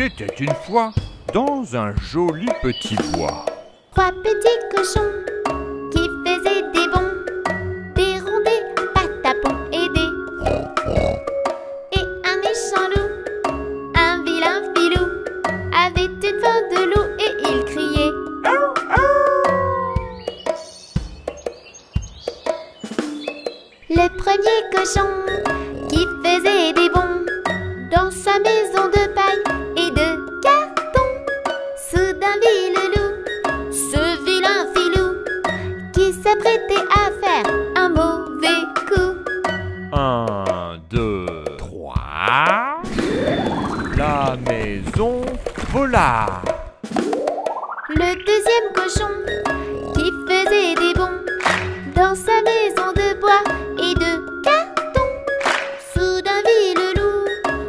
Il était une fois dans un joli petit bois. 3 petits cochons qui faisaient des bonds, des rondets, patapons et un méchant loup, un vilain filou, avait une faim de loup et il criait Aou, aou. Le premier cochon qui faisait des bonds dans sa maison de paille et de carton, soudain vit le loup, ce vilain filou, qui s'apprêtait à faire un mauvais coup. 1, 2, 3. La maison vola. Le deuxième cochon qui faisait des bonds dans sa maison de bois et de carton, soudain vit le loup,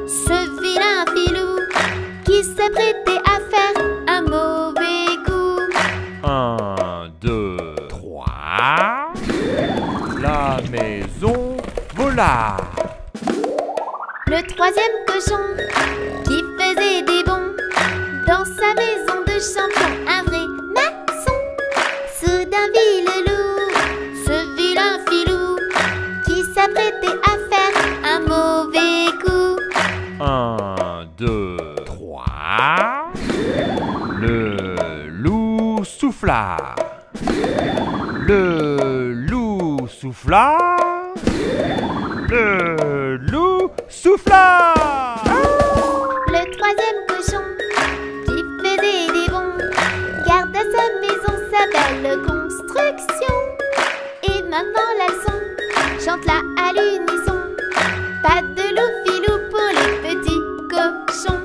ce vilain filou, qui s'apprêtait à faire un mauvais coup. 1, 2, 3. La maison vola. Le troisième cochon qui faisait des bonds dans sa maison de champion, un vrai maçon, soudain vit le loup, ce vilain filou, qui s'apprêtait à faire un mauvais coup. 1, 2, 3. Le loup souffla. Le loup souffla. Le loup souffla. Le troisième cochon qui faisait des bonds garda sa maison, sa belle construction. Et maintenant la leçon chante-la à l'unisson. Pas de loup filou pour les petits cochons.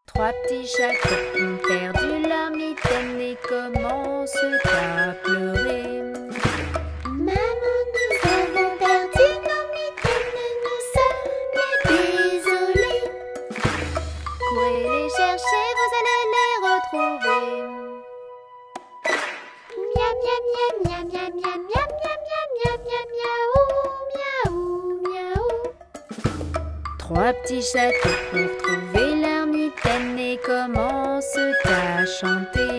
Trois petits chatons ont perdu leur mitaine et commencent à pleurer. Maman, nous avons perdu nos mitaines, nous sommes désolés. Courez les chercher, vous allez les retrouver. Miam miam miam miam miam miam miam miam miam miam miaou miaou miaou. Trois petits chatons ont retrouvé leur mitaine et commencent à chanter.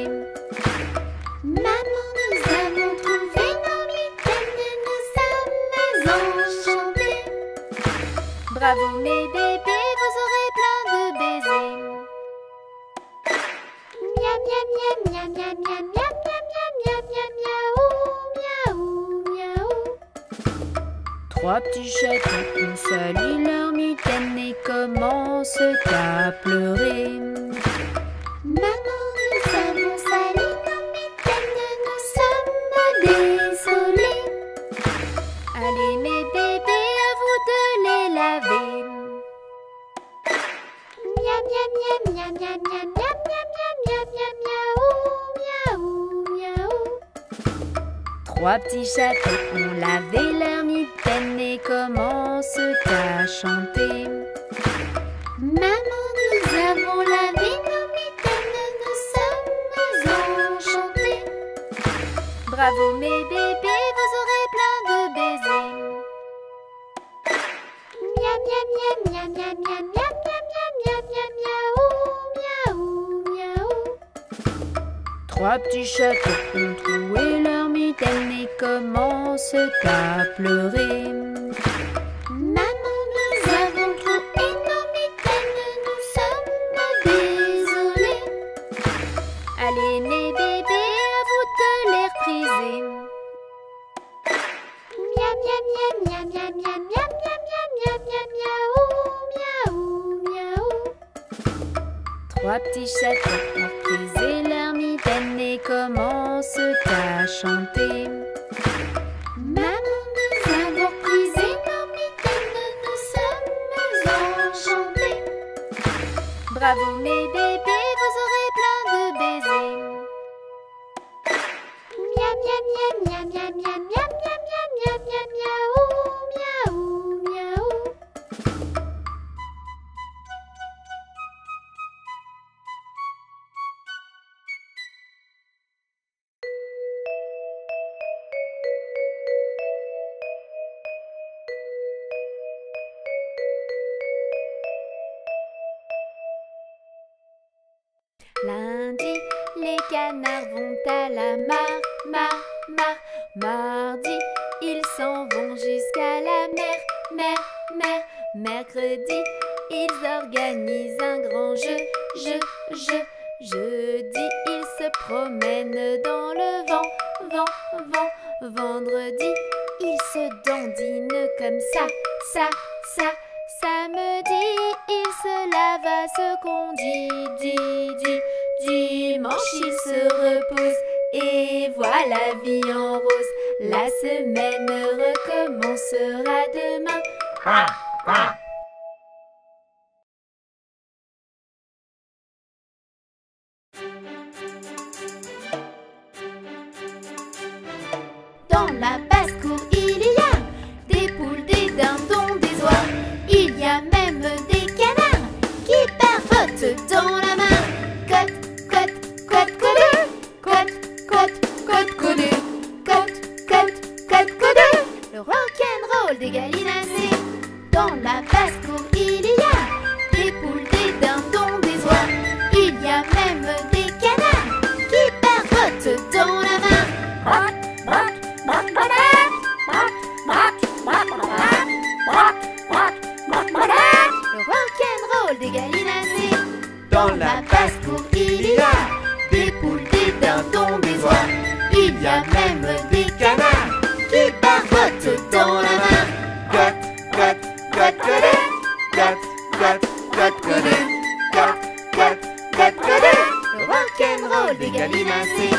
Maman, nous avons trouvé nos mitaines, nous sommes enchantés. Bravo mes bébés, vous aurez plein de baisers. Miam miam miam miam miam miam miam miam miam miam miaou miaou miaou. Trois petits chatons ont sali leur mitaine et commencent à pleurer. Maman, nous avons sali nos mitaines, nous sommes désolés. Allez mes bébés, à vous de les laver. Miam miam miam miam miam miam miam miam miam miam miaou miaou miaou. Trois petits chatons ont lavé leur mitaine et commencent à chanter. Maman, nous avons lavé nos mitaines, nous sommes enchantés. Bravo mes bébés, vous aurez plein de baisers. Miam miam miam miam miam miam miam miam miam miam miaou miaou. Trois petits chatons ont troué leur mitaine et commencent à pleurer. Maman, nous avons trouvé nos mitaines, nous sommes désolés. Allez mes bébés, à vous de les repriser. Miam miam miam miam miam miam miam miam miam miam miaou miaou. Trois petits chatons ont reprisé leur mitaine et commencent à chanter. Maman, nous avons prisé nos mitaines, nous sommes enchantés. Bravo mes bébés, vous aurez plein de baisers. Miam miam miam miam miam miam miam miam miam miam miaou miaou miaou. canards vont à la mardi, ils s'en vont jusqu'à la mer. Mercredi, ils organisent un grand jeu. Jeudi, ils se promènent dans le vent. Vendredi, ils se dandinent comme ça. Samedi, ils se lavent à ce qu'on dit. Dimanche, ils se reposent. Et voilà la vie en rose. La semaine recommencera demain. Dans la basse-cour, il y a des poules, des dindons, des oies. Il y a même des canards qui barbotent dans la main. Cote, le rock'n'roll des gallinacés. Dans la basse-cour, il y a des poules, des dindons, des oies. Il y a même des canards qui barbotent dans la main. Le rock'n'roll des gallinacés. Dans la basse-cour, il y a des poules, des dindons, des oies. Il y a même des canards qui barbotent dans la main. Le rock'n'roll des gallinacés.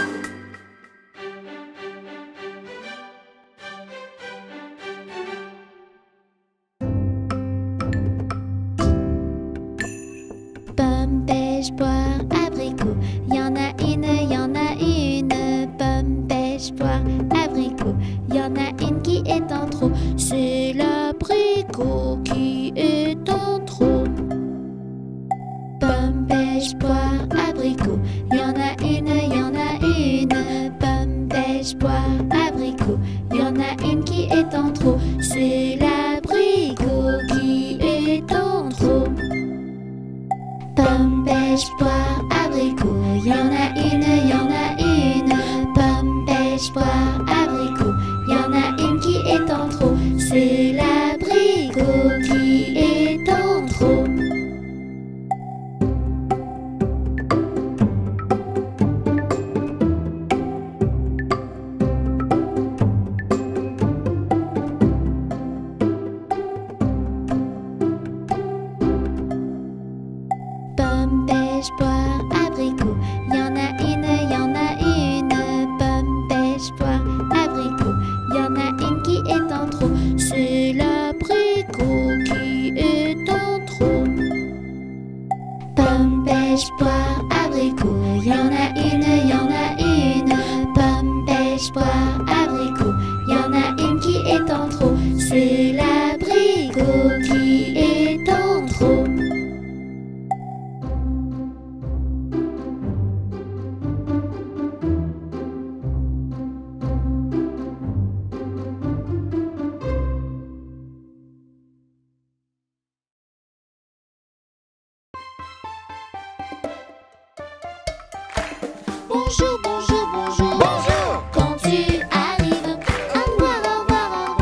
Pomme, pêche, poire, abricot. Y'en a une. Pomme, pêche, poire, abricot. Y'en a une qui est en trop. C'est l'abricot qui est en trop. Pomme, pêche, poire, abricot. Y'en a une. Pomme, pêche, poire, abricot. Y'en a une qui est en trop. C'est l'abricot qui est en trop. Pomme, pêche, poire, abricot. Y'en a une. Pomme, pêche, poire, abricot. Y'en a une qui est en trop. C'est l'abricot qui est en trop. Pomme, pêche, poire, abricot. Y'en a une. Pomme, pêche, poire, abricot. Y'en a une qui est en trop. C'est l'abricot qui est en trop. Pomme, pêche, poire, abricot. Y'en a une. Pomme, pêche, poire, abricot. Y'en a une qui est en trop. C'est l'abricot qui est en trop. Bonjour. Quand tu arrives, au revoir.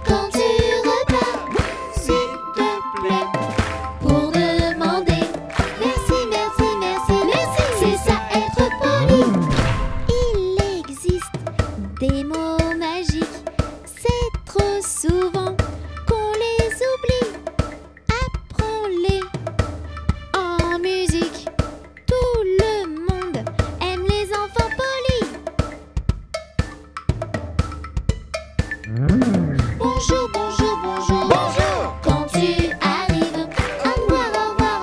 Quand tu repars, s'il te plaît, pour demander merci. C'est ça être poli. Il existe des mots magiques. C'est trop souvent qu'on les oublie. Apprends-les en musique. Tout le monde aime les enfants polis. Bonjour. Quand tu arrives, au revoir.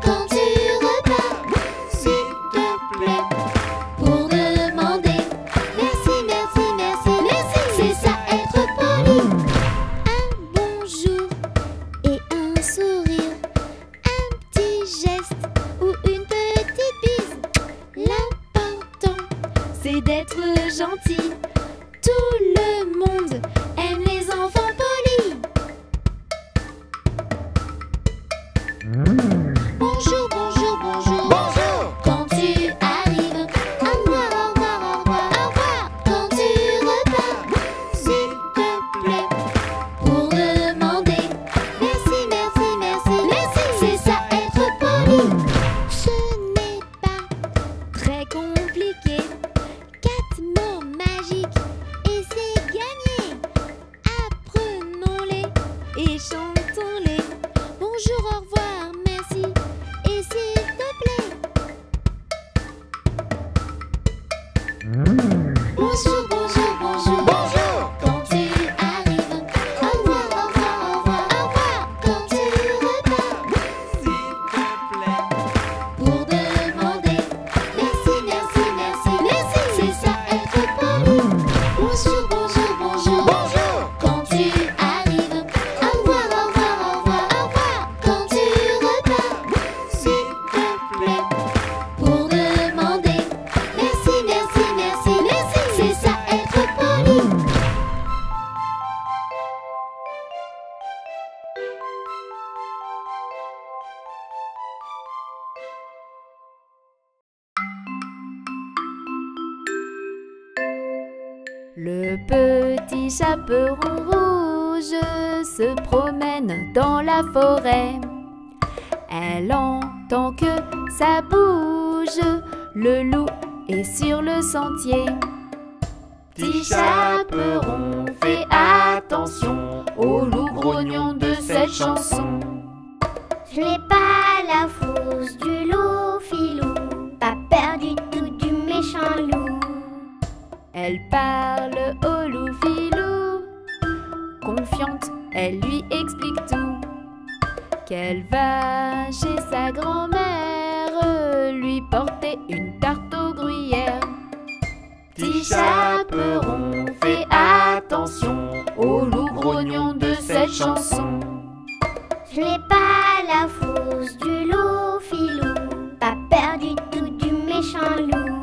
Quand tu repars, s'il te plaît, pour demander merci. C'est ça être poli. Un bonjour et un sourire, un petit geste ou une petite bise. L'important, c'est d'être gentil. Tout le monde aime les enfants polis. Bonjour. Quand tu arrives, magiques et c'est gagné. Apprenons-les et chantons-les. Bonjour, au revoir, merci et s'il te plaît. Bonjour, bonjour, bonjour. Bonjour. Quand tu arrives, au revoir, au revoir, au revoir, au revoir. Quand tu repars, S'il te plaît. pour demander merci, merci, merci, merci. C'est ça être poli. Bonjour, bonjour, bonjour. Bonjour. Quand tu arrives, au revoir, au revoir, au revoir, au revoir. Quand tu repars, s'il te plaît, pour demander merci, merci, merci, merci. C'est ça être poli. Le petit chaperon rouge se promène dans la forêt. Elle entend que ça bouge, le loup est sur le sentier. Petit chaperon, fais attention au loup grognon de cette chanson. Je n'ai pas la frousse du loup filou, pas peur du tout du méchant loup. Elle parle au loup filou, confiante, elle lui explique tout. Qu'elle va chez sa grand-mère lui porter une tarte aux gruyères. Petit chaperon, fais attention au loup grognon de cette chanson. Je n'ai pas la frousse du loup filou, pas peur du tout du méchant loup.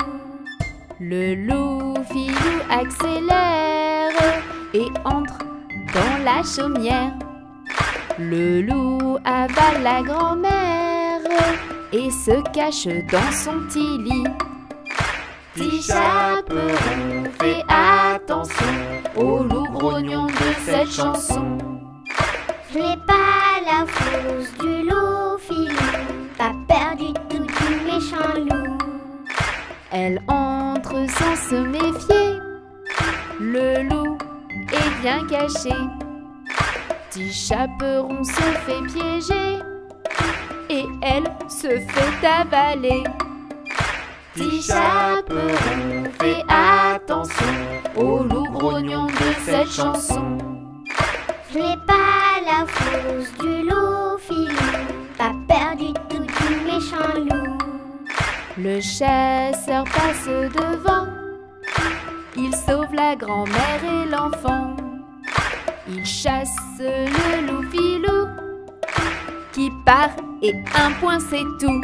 Le loup filou accélère et entre dans la chaumière. Le loup avale la grand-mère et se cache dans son petit lit. Petit chaperon, fais attention au loup grognon de cette chanson. Je n'ai pas la frousse du loup filou, pas peur du tout du méchant loup. Elle entre sans se méfier, le loup est bien caché. Petit chaperon se fait piéger et elle se fait avaler. Petit chaperon, fais attention au loup grognon de cette chanson. Je n'ai pas la frousse du loup filou, pas peur du tout du méchant loup. Le chasseur passe devant, il sauve la grand-mère et l'enfant. Il chasse le loup filou qui part et un point c'est tout.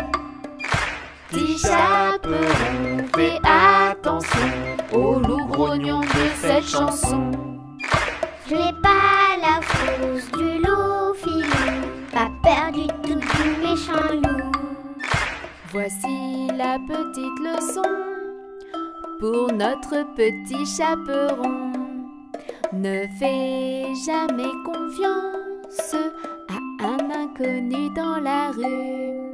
Petit chaperon, fais attention au loup grognon de cette chanson. Je n'ai pas la frousse du loup filou, pas peur du tout du méchant loup. Voici la petite leçon pour notre petit chaperon. Ne fais jamais confiance à un inconnu dans la rue.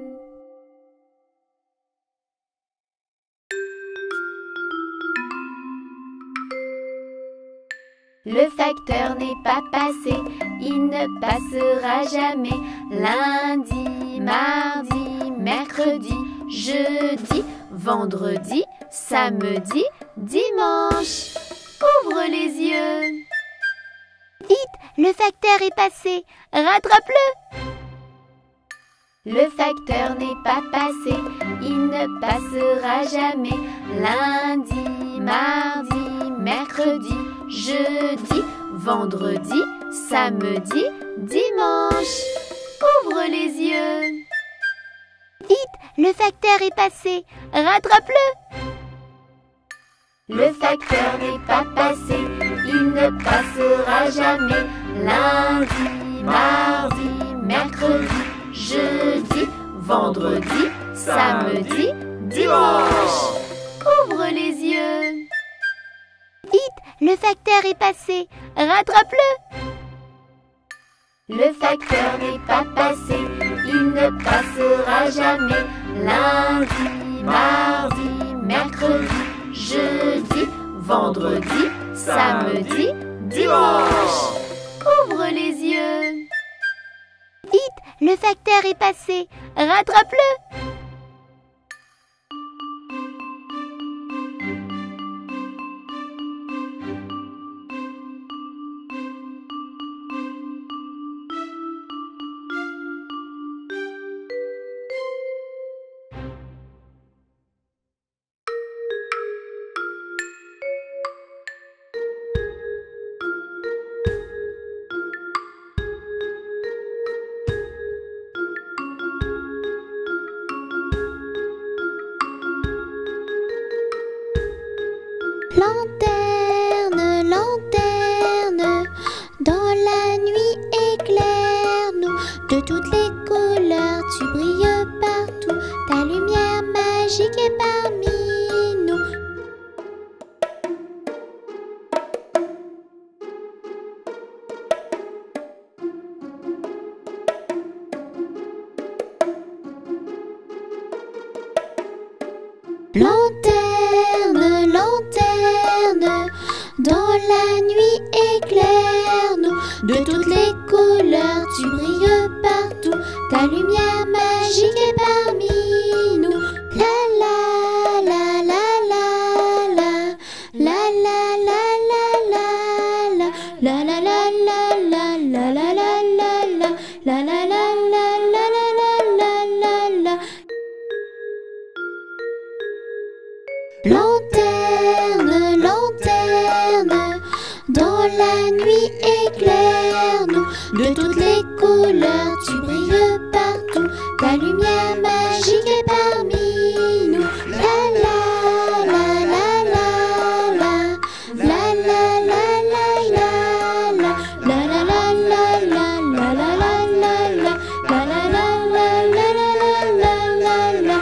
Le facteur n'est pas passé, il ne passera jamais. Lundi, mardi, mercredi, jeudi, vendredi, samedi, dimanche. Ouvre les yeux. Vite, le facteur est passé, rattrape-le. Le facteur n'est pas passé, il ne passera jamais. Lundi, mardi, mercredi, jeudi, vendredi, samedi, dimanche. Ouvre les yeux. Vite, le facteur est passé, rattrape-le. Le facteur n'est pas passé, il ne passera jamais. Lundi, mardi, mercredi, jeudi, vendredi, samedi, dimanche. Ouvre les yeux. Vite, le facteur est passé, rattrape-le. Le facteur n'est pas passé, il ne passera jamais. Lundi, mardi, mercredi, jeudi, vendredi, samedi, dimanche. Ouvre les yeux. Vite, le facteur est passé. Rattrape-le. Lanterne, lanterne, dans la nuit éclaire-nous. De toutes les couleurs, tu brilles partout. Ta lumière magique est parmi nous. Lanterne, lanterne, dans la nuit éclaire-nous. De toutes les couleurs, tu brilles partout. Ta lumière magique est parmi nous. La la la la la la, la la la la la la, la la la la la la la la la, la la la la la la la la. Lanterne, lanterne, dans la nuit éclaire-nous. De toutes les couleurs, tu brilles partout. Ta lumière magique est parmi nous. La la la la la la, la la la la la la, la la la la la la la la la, la la la la la la la.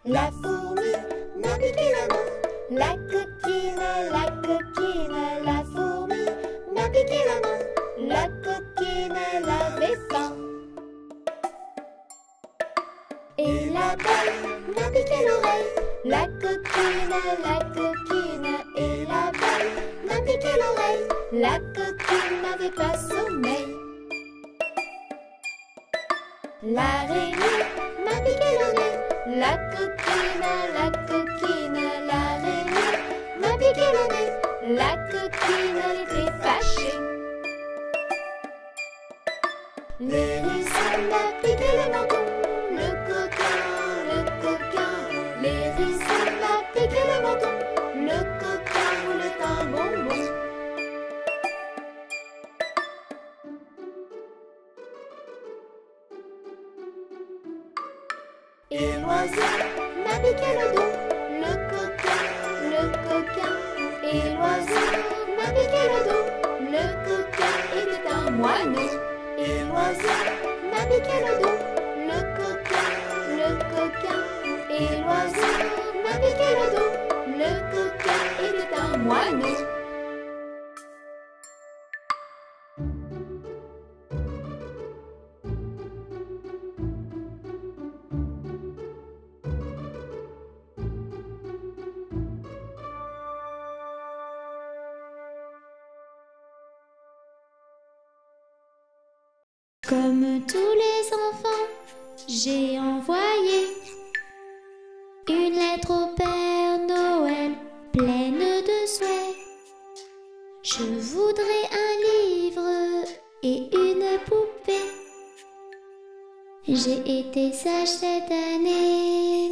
La fourmi m'a piqué la main. La coquine, la fourmi m'a piqué la main. La coquine, elle avait faim. Et la balle m'a piqué l'oreille. La coquine, et la balle m'a piqué l'oreille. La coquine n'avait pas sommeil. L'araignée m'a piqué le nez. La coquine, l'araignée m'a piqué le nez. La coquine, elle était fâchée. L'hérisson m'a piqué le menton. Le coquin, l'hérisson m'a piqué le menton. Le coquin voulait un bonbon. Et l'oiseau m'a piqué le dos. Le coquin, et l'oiseau m'a piqué le dos. Le coquin était un moineau. Et l'oiseau m'a piqué le dos. Le coquin, et l'oiseau m'a piqué le dos. Le coquin était un moineau. Comme tous les enfants, j'ai envoyé une lettre au Père Noël pleine de souhaits. Je voudrais un livre et une poupée. J'ai été sage cette année.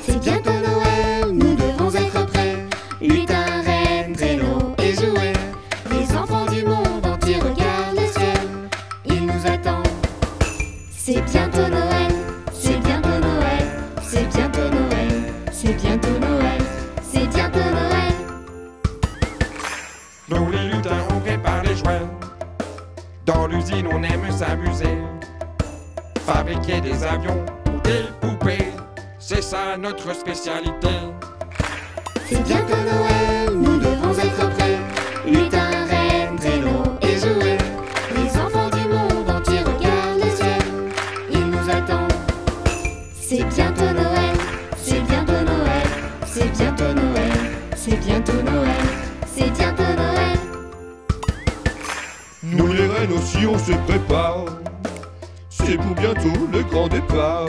C'est bientôt Noël, nous devons être prêts. Lutin, reine, traîneau et jouets. Les enfants du monde entier regardent le ciel. Ils nous attendent. C'est bientôt Noël, c'est bientôt Noël, c'est bientôt Noël, c'est bientôt Noël, c'est bientôt Noël. Nous les lutins, on prépare les jouets. Dans l'usine, on aime s'amuser. Fabriquer des avions ou des poupées, c'est ça notre spécialité. C'est bientôt Noël, nous devons être prêts. Nous les rennes aussi on se prépare, c'est pour bientôt le grand départ.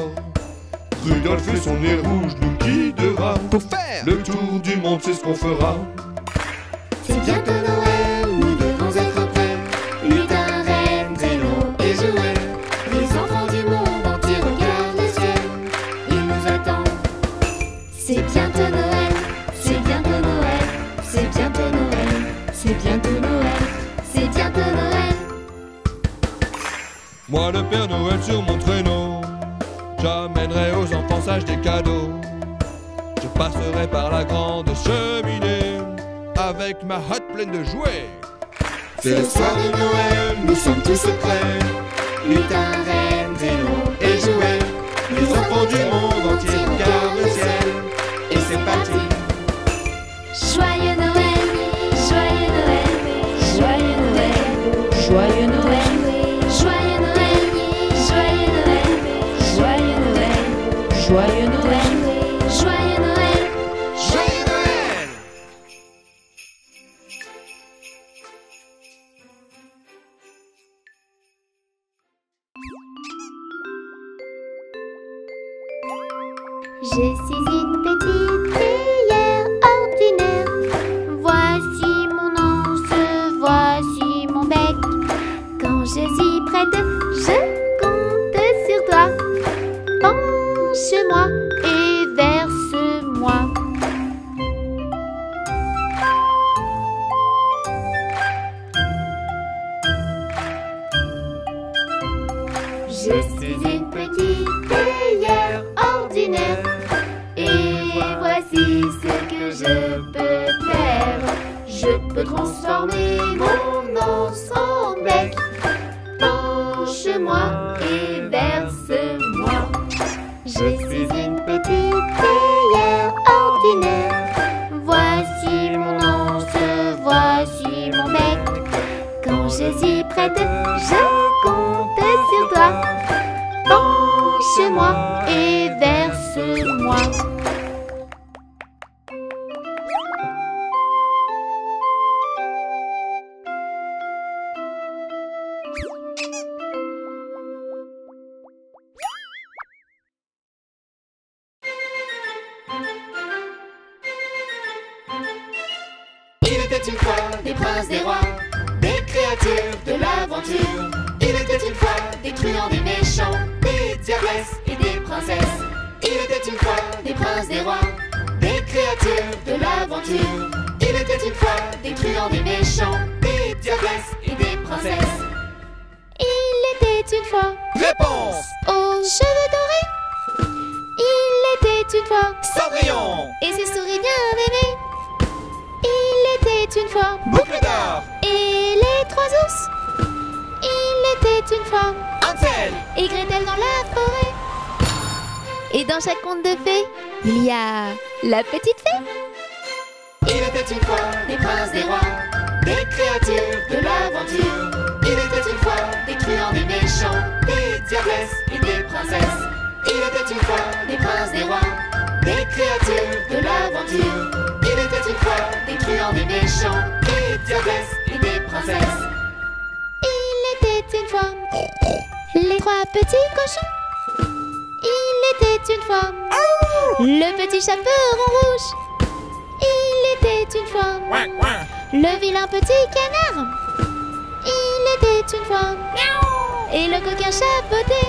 Rudolph et son nez rouge nous guidera. Pour faire Le tour du monde c'est ce qu'on fera. C'est bientôt Noël, nous devons être prêts. Lutin, reine, vélo et jouets. Les enfants du monde entier regardent le ciel. Ils nous attendent. C'est bientôt Noël, c'est bientôt Noël, c'est bientôt Noël, c'est bientôt Noël, c'est bientôt Noël. Moi le Père Noël sur mon traîneau, j'amènerai aux enfants sages des cadeaux. Je passerai par la grande cheminée avec ma hotte pleine de jouets. C'est le soir de Noël, nous sommes tous prêts. Lutin, reine, vélo et jouets. Les enfants du monde entier regardent le ciel. Et c'est parti. Joyeux Noël, joyeux Noël, joyeux Noël, joyeux Noël, joyeux Noël, joyeux Noël, joyeux Noël, joyeux Noël, joyeux Noël, joyeux Noël. Je suis une petite théière ordinaire. Voici mon anse, voici mon bec. Quand je suis prête, je compte sur toi. Penche-moi et verse-moi. Je suis une petite théière ordinaire. Et voici ce que je peux faire. Je peux transformer mon anse en bec. Penche-moi et verse-moi. Je suis une petite théière ordinaire. Voici mon anse, voici mon bec. Quand je suis prête, je compte sur toi. Penche-moi et verse-moi. Il était une fois des princes, des rois, des créatures de l'aventure. Il était une fois des truands, des méchants, des diablesses et des princesses. Il était une fois des princes, des rois, des créatures de l'aventure. Il était une fois des truands, des méchants, des diablesses et des princesses. Il était une fois Réponse aux cheveux dorés. Il était une fois Cendrillon et ses souris bien aimées. Il était une fois Boucle d'or et les trois ours. Il était une fois Hansel et Gretel dans la forêt. Et dans chaque conte de fées, il y a la petite fée. Il était une fois des princes, des rois, des créatures de l'aventure. Il était une fois des truands, des méchants, des diablesses et des princesses. Il était une fois des princes, des rois, des créatures de l'aventure. Il était une fois des truands, des méchants, des diablesses et des princesses. Il était une fois les trois petits cochons. Il était une fois le petit chaperon rouge. Il était une fois Ouin, ouin. le vilain petit canard. Il était une fois et le coquin chapeauté.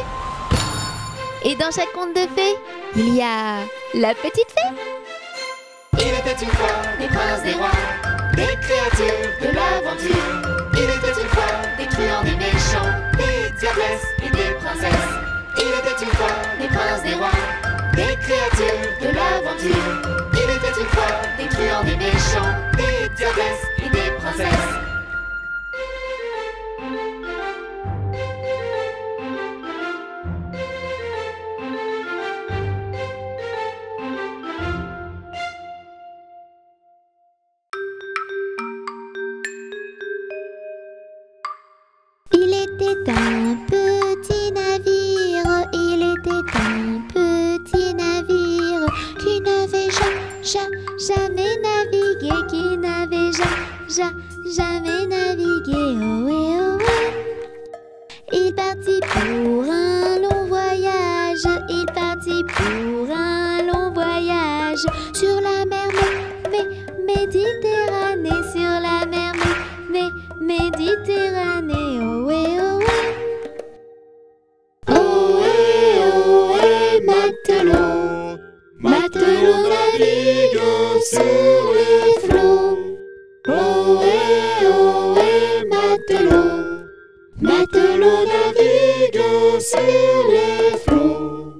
Et dans chaque conte de fées, il y a la petite fée. Il était une fois des princes, des rois, des créatures de l'aventure. Il était une fois des truands, des méchants, des diablesses et des princesses. Il était une fois des princes, des rois, des créatures de l'aventure. Il était une fois des truands, des méchants, des diablesses et des princesses. Il était un petit navire, il était un petit navire qui n'avait jamais navigué, qui n'avait jamais navigué. Oh et oh partit pour un long voyage. Il partit pour un long voyage sur la mer Méditerranée, sur la mer Méditerranée. Ohé, ohé. Ohé, ohé, matelot, matelot navigue sur les flots. Ohé, ohé, matelot, matelot navigue sur les flots.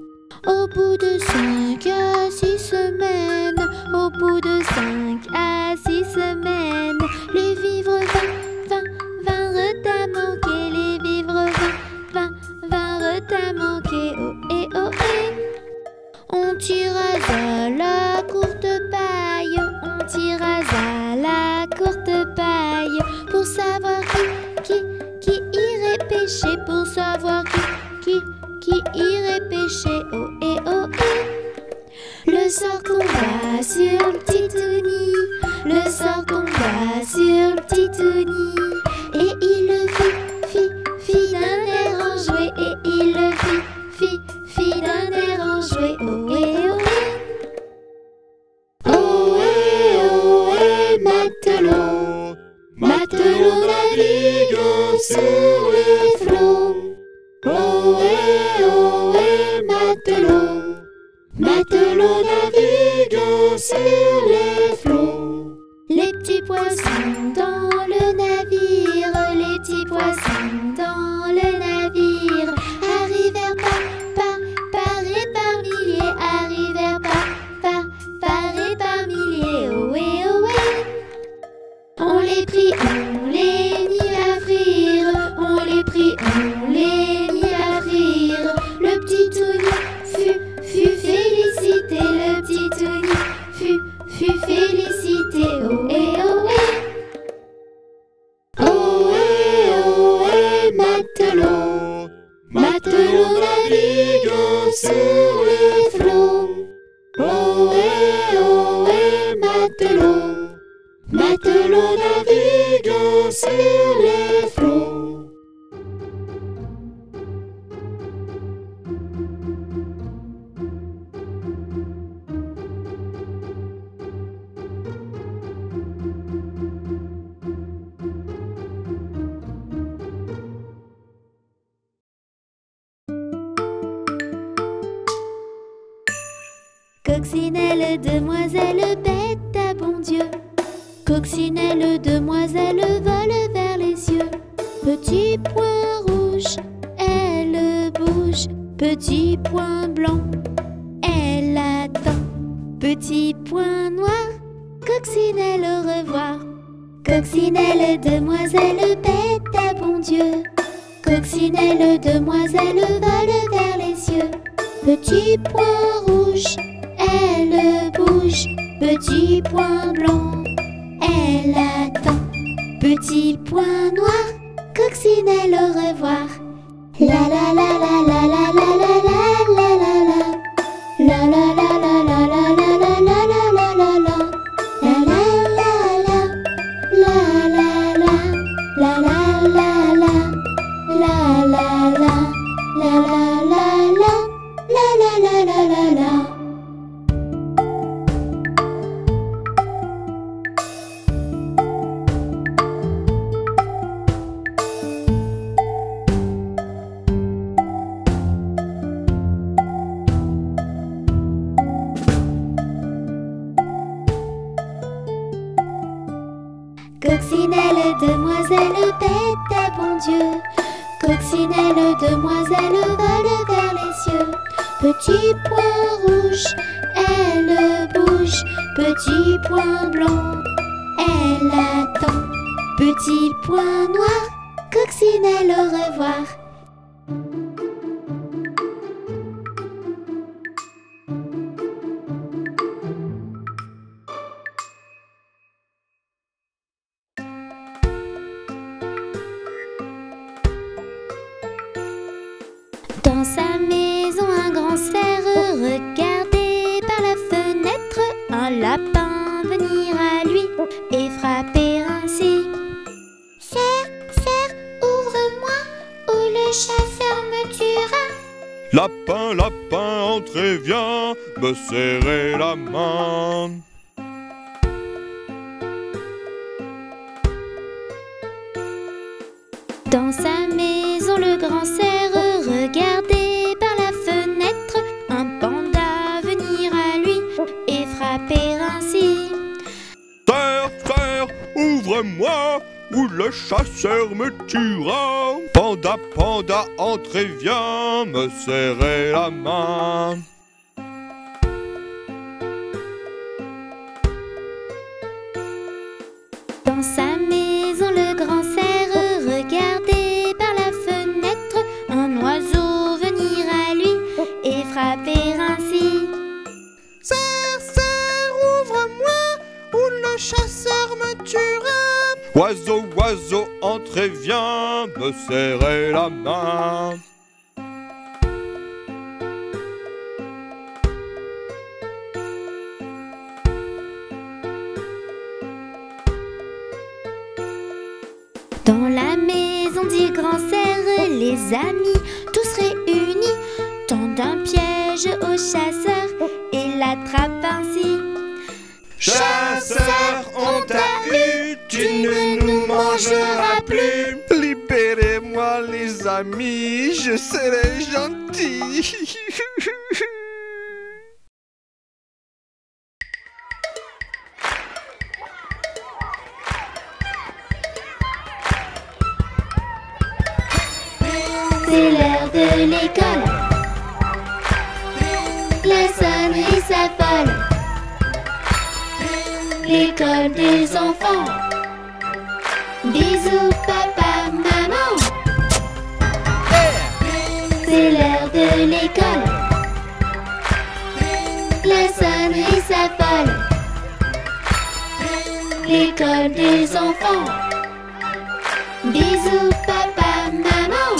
Au bout de 5 à 6 semaines, au bout de 5 à 6 semaines, les vivres vinrent à manquer, les vivres vinrent à manquer. Ohé, ohé. On tira à la courte paille, on tira à la courte paille, pour savoir qui irait pêcher, pour savoir qui irait pêcher. Ohé, ohé. Le sort tomba sur le petit Tony, le sort tomba sur le petit Tony, et il le fit d'un air enjoué, et il le fit d'un air enjoué. Ohé, ohé. Ohé, ohé, matelot, matelot navigue sur les flots. Ohé, ohé, matelot, matelot navigue sur les flots. Les petits poissons dans le navire, les petits poissons dans le navire, arrivèrent par et par milliers, arrivèrent par et par milliers. Ohé, ohé. On les prit, on les mit à frire, on les prit, on les mit à frire. Le petit Tony fut félicité, le petit Tony fut félicité. Ohé, ohé. Ohé, ohé, matelot, matelot navigue sur les flots. Ohé, ohé, matelot, matelot navigue sur les flots. Coccinelle, demoiselle, bête à bon Dieu. Coccinelle, demoiselle, vole vers les cieux. Petit point rouge, elle bouge. Petit point blanc, elle attend. Petit point noir, coccinelle, au revoir. Coccinelle, demoiselle, bête à bon Dieu. Coccinelle, demoiselle, vole vers les cieux. Petit point rouge, elle bouge. Petit point blanc, elle attend. Petit point noir, coccinelle, au revoir. La la la la la la la la la la la. La la la la la la la la la la la la. La la la la. La la la. La la la la. La la la. La la la la. La la la la la la. Coccinelle, demoiselle, bête à bon Dieu. Coccinelle, demoiselle, vole vers les cieux. Petit point rouge, elle bouge. Petit point blanc, elle attend. Petit point noir, coccinelle, au revoir. Dans sa maison, un grand cerf regardait par la fenêtre un lapin venir à lui et frapper ainsi. Cerf, cerf, ouvre-moi, ou le chasseur Lapin, lapin, entrez, viens me serrer la main. Dans sa maison, le grand cerf regardait par la fenêtre un panda venir à lui et frapper ainsi. Cerf, cerf, ouvre-moi, ou le chasseur me tuera. Panda, panda, entrez, viens me serrer la main. Dans sa maison, le grand cerf regardait par la fenêtre un oiseau venir à lui et frapper ainsi. Cerf, cerf, ouvre-moi, ou le chasseur me tuera. Oiseau, oiseau, entrez, viens me serrer la main. Dans la maison du grand cerf, les amis, tous réunis, tendent un piège au chasseur et l'attrapent ainsi. Chasseur, on t'a eu, tu ne nous mangeras plus. Libérez-moi les amis, je serai gentil. C'est l'heure de l'école. La sonnerie s'affole. L'école des enfants. Bisous papa, maman. C'est l'heure de l'école. La sonnerie s'affole. L'école des enfants. Bisous papa, maman.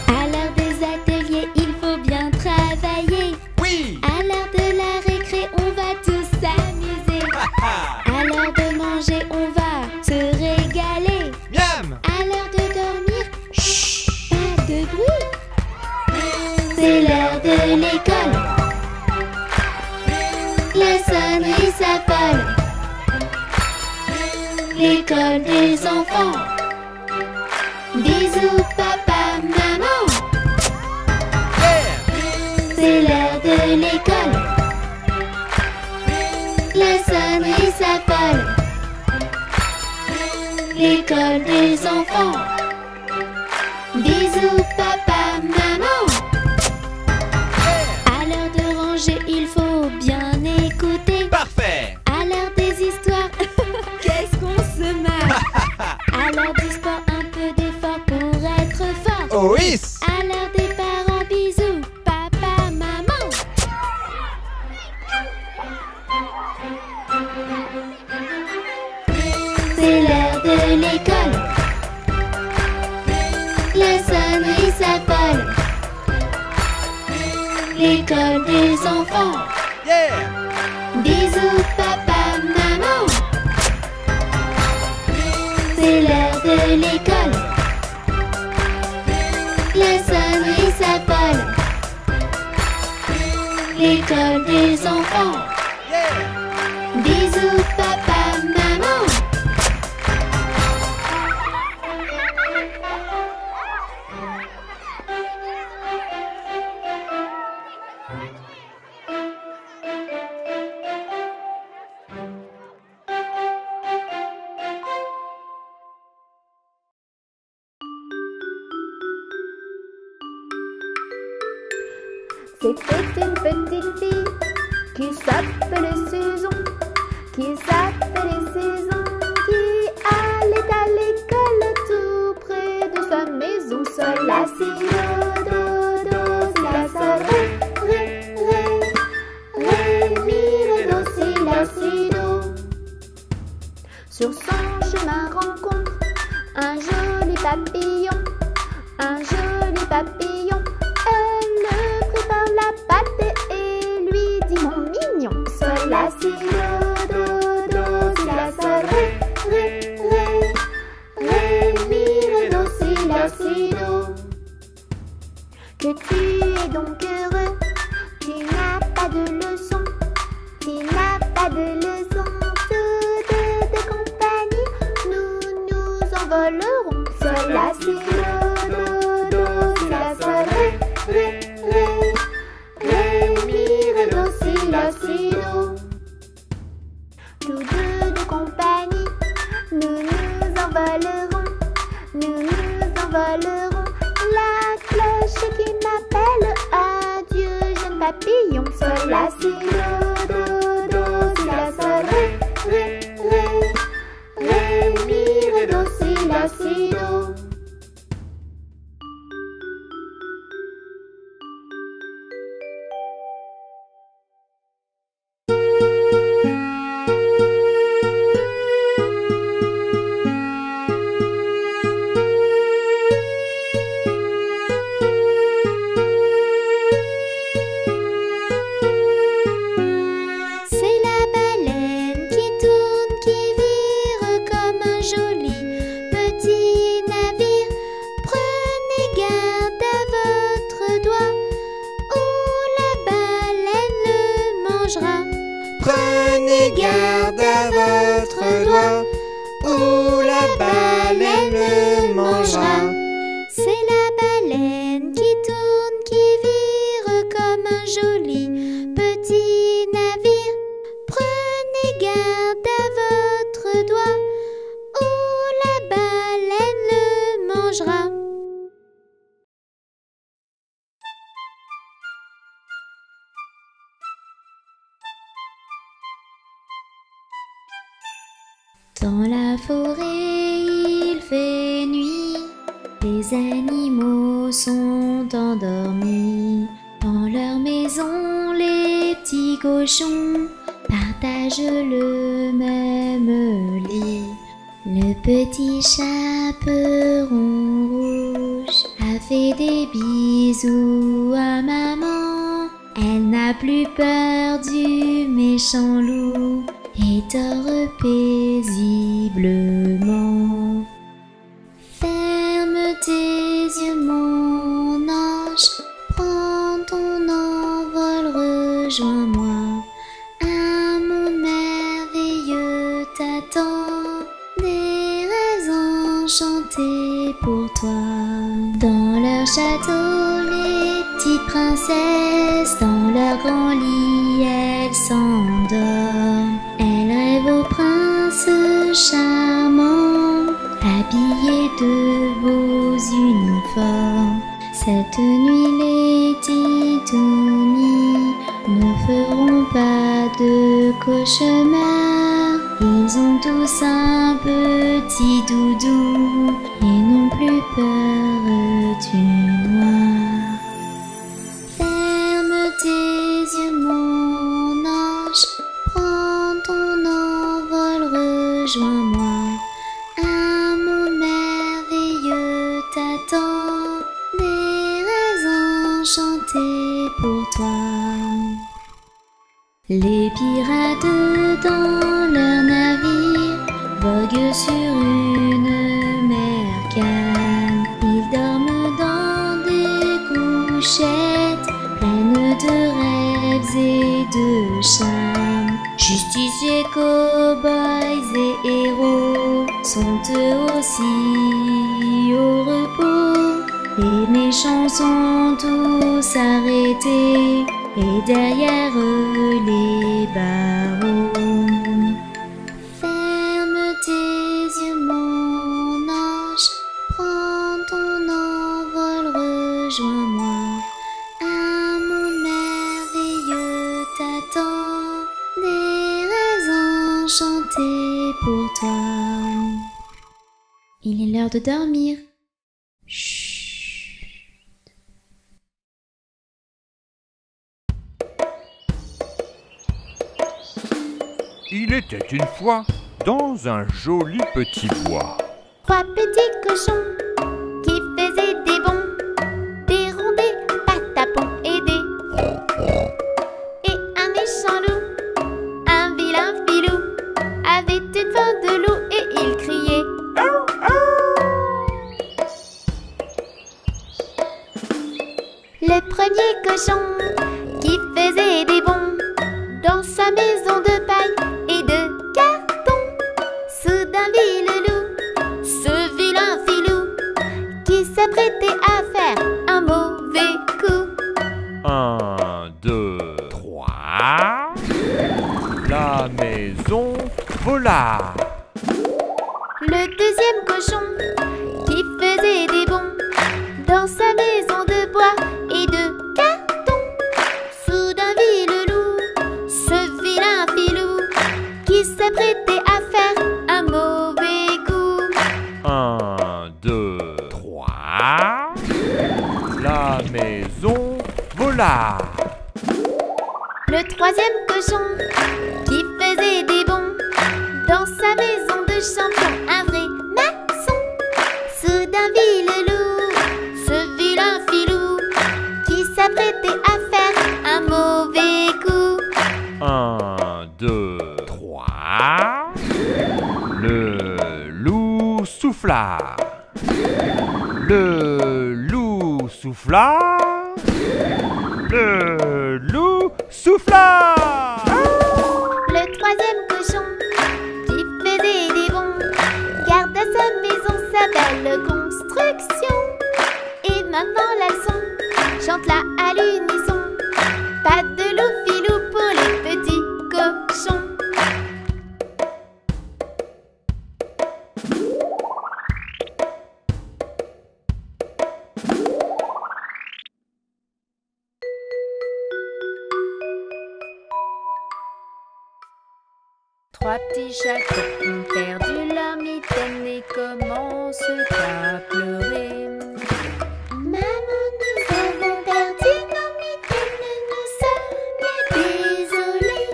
À l'heure des ateliers, il faut bien travailler. Oui. À l'heure de la récré, on va tous s'amuser. À l'heure de manger, on va se régaler. Miam. À l'heure de dormir, chut, pas de bruit. C'est l'heure de l'école. La sonnerie s'affole. L'école des enfants. Bisous papa, maman. C'est l'heure de l'école. La sonnerie s'affole. L'école des enfants. Bisous papa, maman. À l'heure de ranger, il faut bien écouter. Parfait. À l'heure des histoires, qu'est-ce qu'on se marre. À l'heure du sport, un peu d'effort pour être fort. Oh oui. À l'heure des parents, bisous, papa, maman. C'est l'heure de l'école. La sonnerie s'affole. L'école des enfants. Yeah. Bisous papa, maman. C'est l'heure de l'école. La sonnerie s'affole. L'école des enfants. Yeah. Bisous papa, maman. C'était une petite fille qui s'appelait Saison, qui allait à l'école tout près de sa maison. Sol, la, si, do, si, la, sol, ré, mi, do, si, do. Sur son chemin rencontre un joli papillon, un joli papillon. Elle le prit par la patte et lui dit: mon mignon, sol, la, si, do, si, la, sol, ré, mi, do, si, la, si, do. s'envoleront. Sol, la, si, do, do, si, la, sol, ré, ré, mi, ré, do, si, la, si, do. Tous deux de compagnie, nous nous envolerons, nous nous envolerons. La cloche qui m'appelle, adieu jeune papillon. Sol, la, si, do, do, si, la, sol, ré, mi, ré, do, si, la, si, do. Prenez garde à votre doigt, ou la baleine le mangera. C'est la baleine qui tourne, qui vire comme un joli petit navire. Prenez garde à votre doigt, ou la baleine le mangera. Dans la forêt il fait nuit, les animaux sont endormis. Dans leur maison les petits cochons partagent le même lit. Le petit chaperon rouge a fait des bisous à maman. Elle n'a plus peur du méchant loup et dort paisiblement. Ferme tes yeux mon ange, prends ton envol, rejoins-moi. Un monde merveilleux t'attend, des rêves enchantés pour toi. Dans leur château les petites princesses, dans leur grand lit elles s'endorment. Elles rêvent au prince charmant, habillés de beaux uniformes. Cette nuit les titounis ne feront pas de cauchemar. Ils ont tous un petit doudou et n'ont plus peur du noir. Ferme tes yeux mon ange, prends ton envol, rejoins-moi. Un monde merveilleux t'attend, des rêves enchantés pour toi. Les pirates dans leur navire voguent sur une mer calme. Ils dorment dans des couchettes pleines de rêves et de charmes. Justiciers, cow-boys et héros sont eux aussi au repos. Les méchants sont tous arrêtés et derrière eux les barreaux. Ferme tes yeux mon ange, prends ton envol, rejoins-moi. Un monde merveilleux t'attend, des rêves enchantés pour toi. Il est l'heure de dormir. Chut. Il était une fois dans un joli petit bois. 3 petits cochons qui faisaient des bonds, des rondets, patapons et des... Et un méchant loup, un vilain filou, avait une faim de loup et il criait « Le premier cochon qui faisait des bonds dans sa maison de paille et de carton, soudain vit le loup, se Volard. Le deuxième cochon qui faisait des bonds dans sa maison de bois et de carton. Soudain vit le loup, ce vilain filou, qui s'apprêtait à faire un mauvais coup. 1, 2, 3. La maison Volard. Le troisième cochon qui faisait des bonds dans sa maison de champion, un vrai maçon. Soudain vit le loup, ce vilain filou, qui s'apprêtait à faire un mauvais coup. 1, 2, 3. Le loup soufflard. Le loup soufflard. Le loup soufflard. Le troisième cochon qui faisait des bonds garde à sa maison sa belle construction. Et maintenant la leçon chante-la à l'unisson. Pas de loup filou pour les petits cochons. Trois petits chatons ont perdu leur mitaine et commencent à pleurer. Maman, nous avons perdu nos mitaines, nous sommes désolés.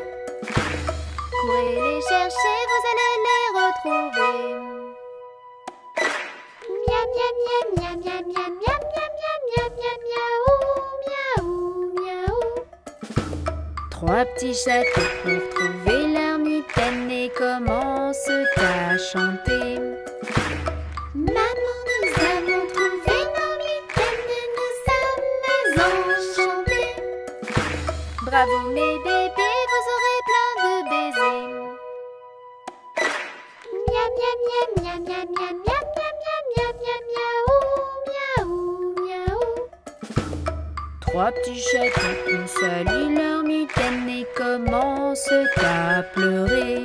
Courez les chercher, vous allez les retrouver. Miam, miam, miam, miam, miam, miam, miam, miam, miam, miam, miaou, miaou, miaou. Trois petits chatons ont retrouvé leur mitaine et commencent à chanter. Maman, nous avons trouvé nos mitaines, nous sommes enchantés. Bravo mes bébés, vous aurez plein de baisers. Miam, miam, miam, miam, miam, miam, miam, miam, miam, miam, miaou, miaou, miaou. Trois petits chatons ont sali leur mitaine et commencent à pleurer.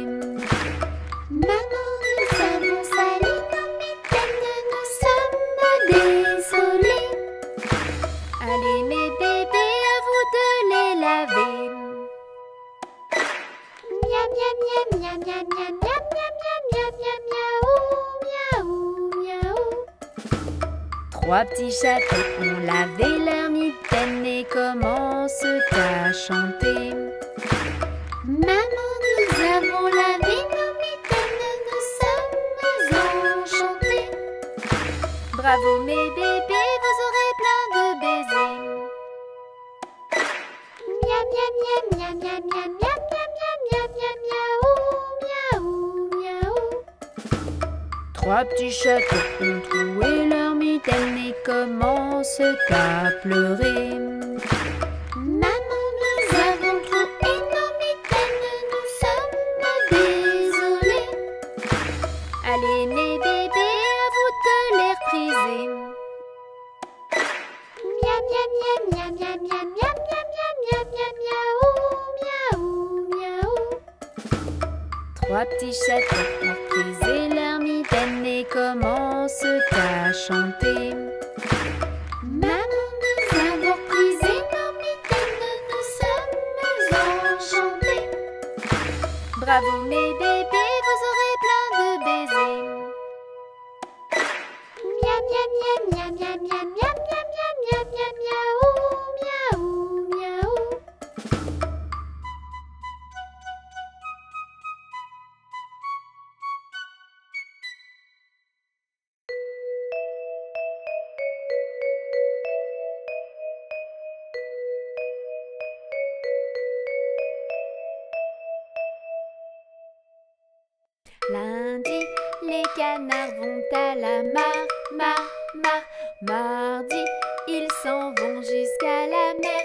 Maman, nous avons sali nos mitaines, nous sommes désolés. Allez mes bébés, à vous de les laver. Miam, miam, miam, miam, miam, miam, miam, miam, miam, miam, miaou, miaou, miaou. Trois petits chatons ont lavé leur mitaine et commencent à chanter. Maman, nous avons lavé nos mitaines, nous sommes enchantés. Bravo mes bébés, vous aurez plein de baisers. Miam, miam, miam, miam, miam, miam, miam, miam, miam, miam, miaou, miaou, miaou. Trois petits chatons ont troué leur mitaine et commencent à pleurer. Maman, nous avons trouvé nos mitaines, nous sommes désolés. Allez mes bébés, à vous de les repriser. Miam, miam, miam, miam, miam, miam, miam, miam, miam, miam, miaou, miaou, miaou. Trois petits chatons ont reprisé leur mitaine et commencent à chanter. Maman, nous avons prisé nos mitaines, nous sommes enchantés. Bravo mes bébés, vous aurez plein de baisers. Miam, miam, miam, miam, miam, miam, miam, miam, miam, miam, miaou, miaou, miaou. Lundi, les canards vont à la mare. Mardi, ils s'en vont jusqu'à la mer.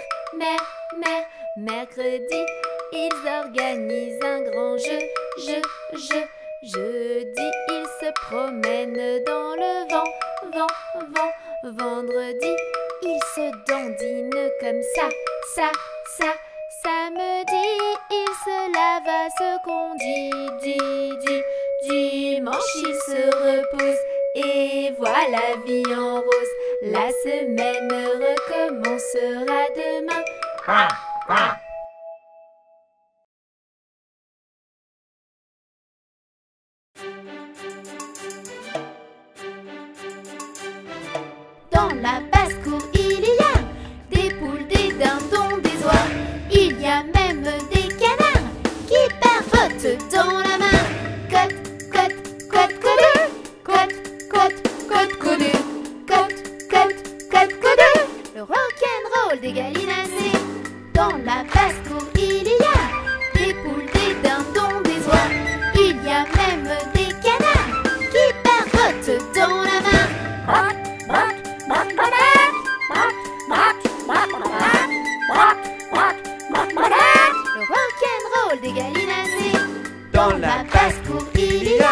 Mercredi, ils organisent un grand jeu. Jeudi, ils se promènent dans le vent. Vendredi, ils se dandinent comme ça. Samedi, il se lave à ce qu'on dit. Dimanche, il se repose. Et voilà, vie en rose. La semaine recommencera demain. Dans la basse-cour, il y a des poules, des dindons, des oies. Il y a même des canards qui barbotent dans la main. Cote, cote, cote, codé. Cote, cote, cote, codé. Cote, cote, cote, codé. Le rock'n'roll des gallinacés. Dans la basse-cour, il y a des poules, des dindons, des oies. Il y a même des canards qui barbotent dans la main. Le rock'n'roll des gallinacés. Dans la basse-cour, il y a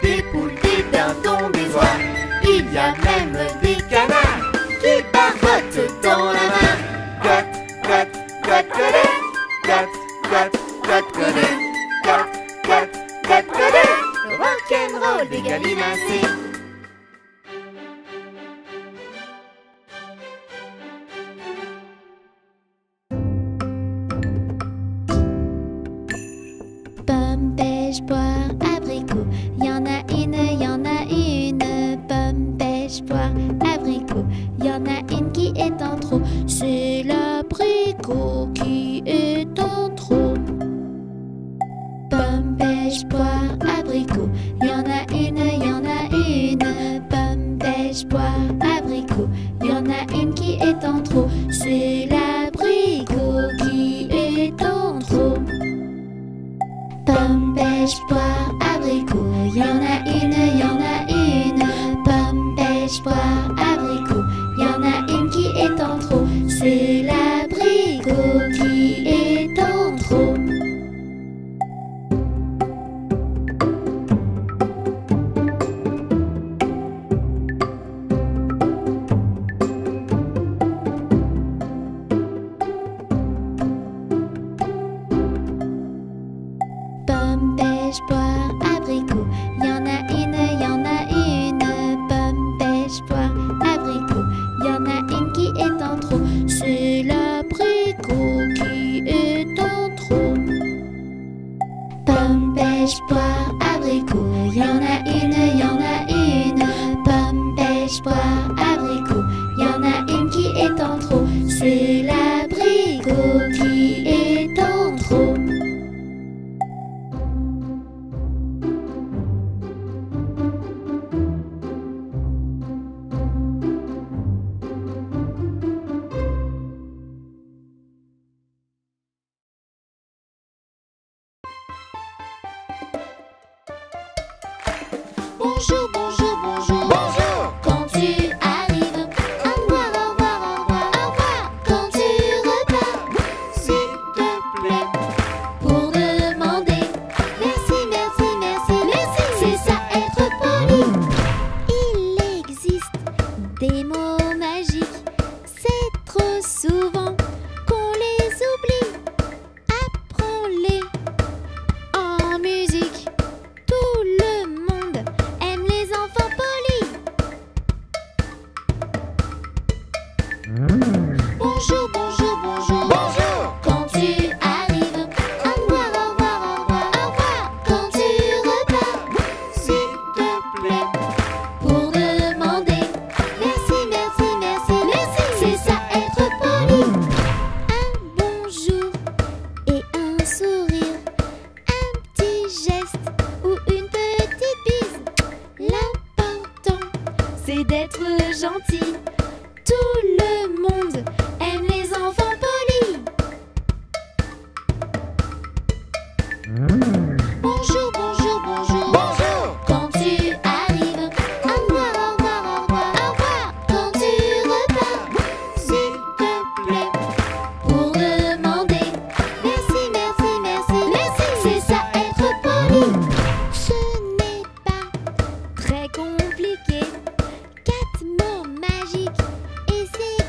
des poules, des dindons, des oies. Il y a même des canards qui barbotent dans la main. Cote, cote, cote, codé. Cote, cote, cote, codé. Cote, cote, cote, codé. Le rock'n'roll des gallinacés. Pomme, pêche, poire, abricot. Y en a une, y en a une. Pomme, pêche, poire, abricot. Y en a une qui est en trop. C'est l'abricot qui est en trop. Pomme, pêche, poire, abricot. Y en a une, y en a une. Pomme, pêche, poire, abricot. Y en a une qui est en trop. C'est l'abricot qui est en trop. Pomme, pêche, poire, abricot. Y en a une, y en a une. Pomme, pêche, poire, abricot. Y en a une qui est en trop. C'est l'abricot qui est en trop. Pomme, pêche, poire, abricot. Y en a une, y en a une. Pomme, pêche, poire, abricot. Y en a une qui est en trop. C'est l'abricot qui est en trop. Pomme, pêche, poire, abricot. Y en a une, y en a une. Pomme, pêche, poire, abricot. Y en a une qui est en trop. C'est l'abricot qui est en trop. Bonjour, bonjour, bonjour. Bonjour. Quand tu arrives, au revoir, au revoir, au revoir, au revoir. Quand tu repars, S'il te plaît. pour demander merci, merci, merci, merci. C'est ça être poli. Il existe des mots magiques. C'est trop souvent qu'on les oublie. Apprends-les en musique. Tout le monde aime les enfants polis. Bonjour, bonjour, bonjour. Bonjour. Quand tu arrives, au revoir, au revoir, au revoir, au revoir. Quand tu repars, S'il te plaît. pour demander merci, merci, merci, merci. C'est ça être poli. Un bonjour et un sourire, un petit geste ou une petite bise. L'important, c'est d'être gentil. Tout le monde aime les enfants polis. Bonjour, bonjour, bonjour. Bonjour. Quand tu arrives, au revoir, au revoir, au revoir, au revoir. Quand tu repars, S'il te plaît. pour demander merci, merci, merci, merci. C'est ça être poli. Ce n'est pas très compliqué. 4 mots magiques et c'est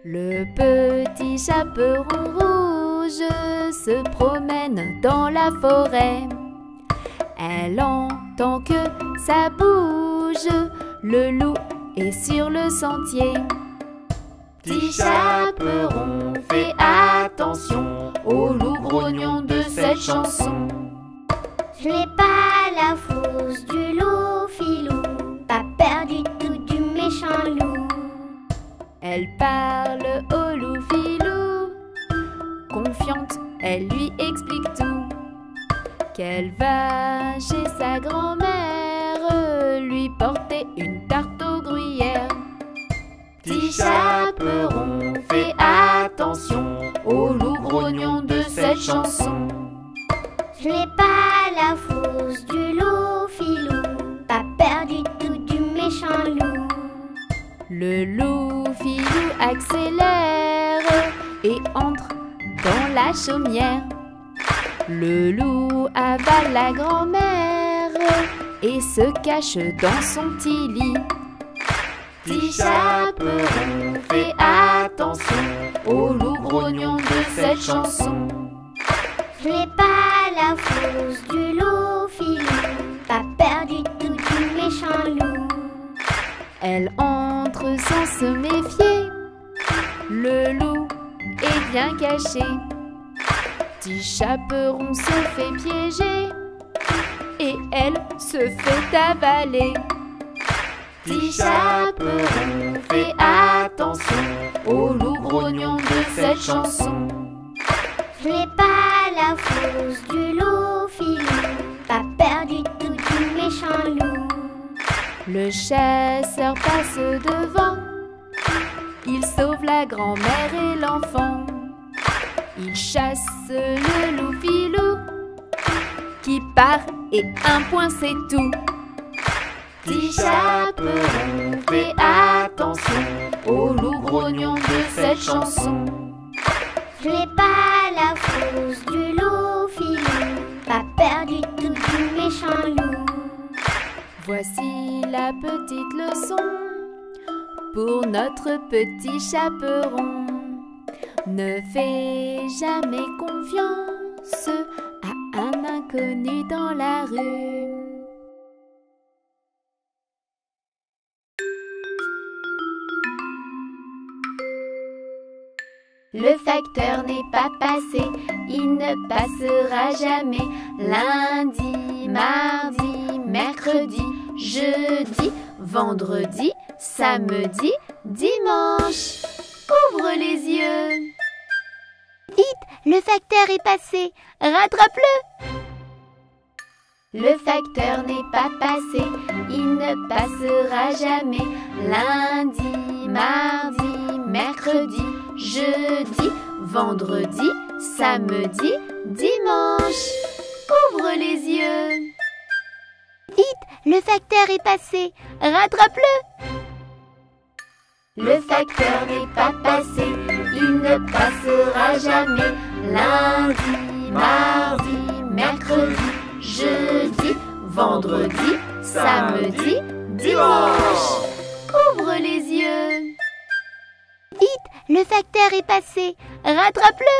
Le petit chaperon rouge se promène dans la forêt. Elle entend que ça bouge, le loup est sur le sentier. Petit chaperon, fais attention au loup grognon de cette chanson. Je n'ai pas la frousse du loup filou, pas peur du tout du méchant loup. Elle parle au loup filou, confiante, elle lui explique tout. Qu'elle va chez sa grand-mère lui porter une tarte aux gruyères. Petit chaperon, fais attention au loup grognon de cette chanson. Je n'ai pas la frousse du loup filou, pas peur du tout du méchant loup. Le loup filou accélère et entre dans la chaumière. Le loup avale la grand-mère et se cache dans son petit lit. Petit chaperon, fais attention au loup grognon de cette chanson. Je n'ai pas la frousse du loup filou, pas peur du tout du méchant loup. Elle entre sans se méfier, le loup est bien caché. Petit chaperon se fait piéger et elle se fait avaler. Petit chaperon, fais attention au loup grognon de cette chanson. Je n'ai pas la frousse du loup filou, pas peur du tout du méchant loup. Le chasseur passe devant, il sauve la grand-mère et l'enfant. Il chasse le loup filou qui part et un point c'est tout. Petit chaperon, fais attention au loup grognon de cette chanson. Je n'ai pas la frousse du loup filou, pas peur du tout du méchant loup. Voici la petite leçon pour notre petit chaperon. Ne fais jamais confiance à un inconnu dans la rue. Le facteur n'est pas passé, il ne passera jamais. Lundi, mardi, mercredi, jeudi, vendredi, samedi, dimanche. Ouvre les yeux. Vite, le facteur est passé, rattrape-le. Le facteur n'est pas passé, il ne passera jamais. Lundi, mardi, mercredi, jeudi, vendredi, samedi, dimanche. Ouvre les yeux. Vite, le facteur est passé, rattrape-le. Le facteur n'est pas passé, il ne passera jamais. Lundi, mardi, mercredi, jeudi, vendredi, samedi, dimanche. Ouvre les yeux. Vite, le facteur est passé, rattrape-le.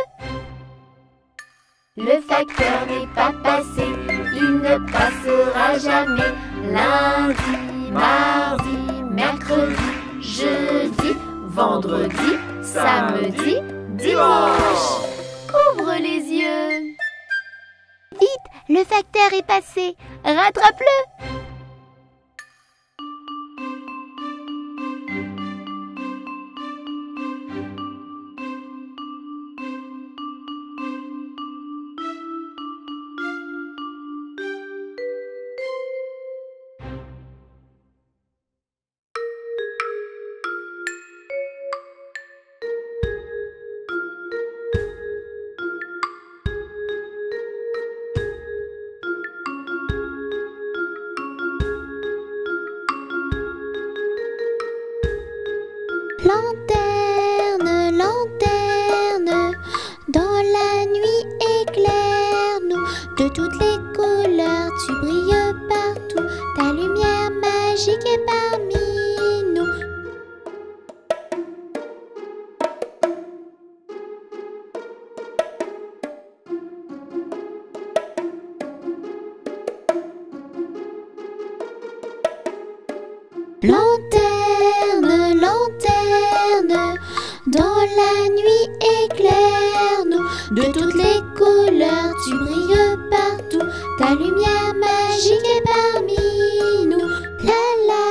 Le facteur n'est pas passé, il ne passera jamais. Lundi, mardi, mercredi, jeudi, vendredi, samedi, dimanche. Ouvre les yeux. Vite, le facteur est passé, rattrape-le. Lanterne, lanterne, dans la nuit éclaire-nous. De toutes les couleurs, tu brilles partout. Ta lumière magique est parmi nous. Lanterne, lanterne, dans la nuit éclaire-nous. De toutes les couleurs, tu brilles partout. Ta lumière magique est parmi nous. La la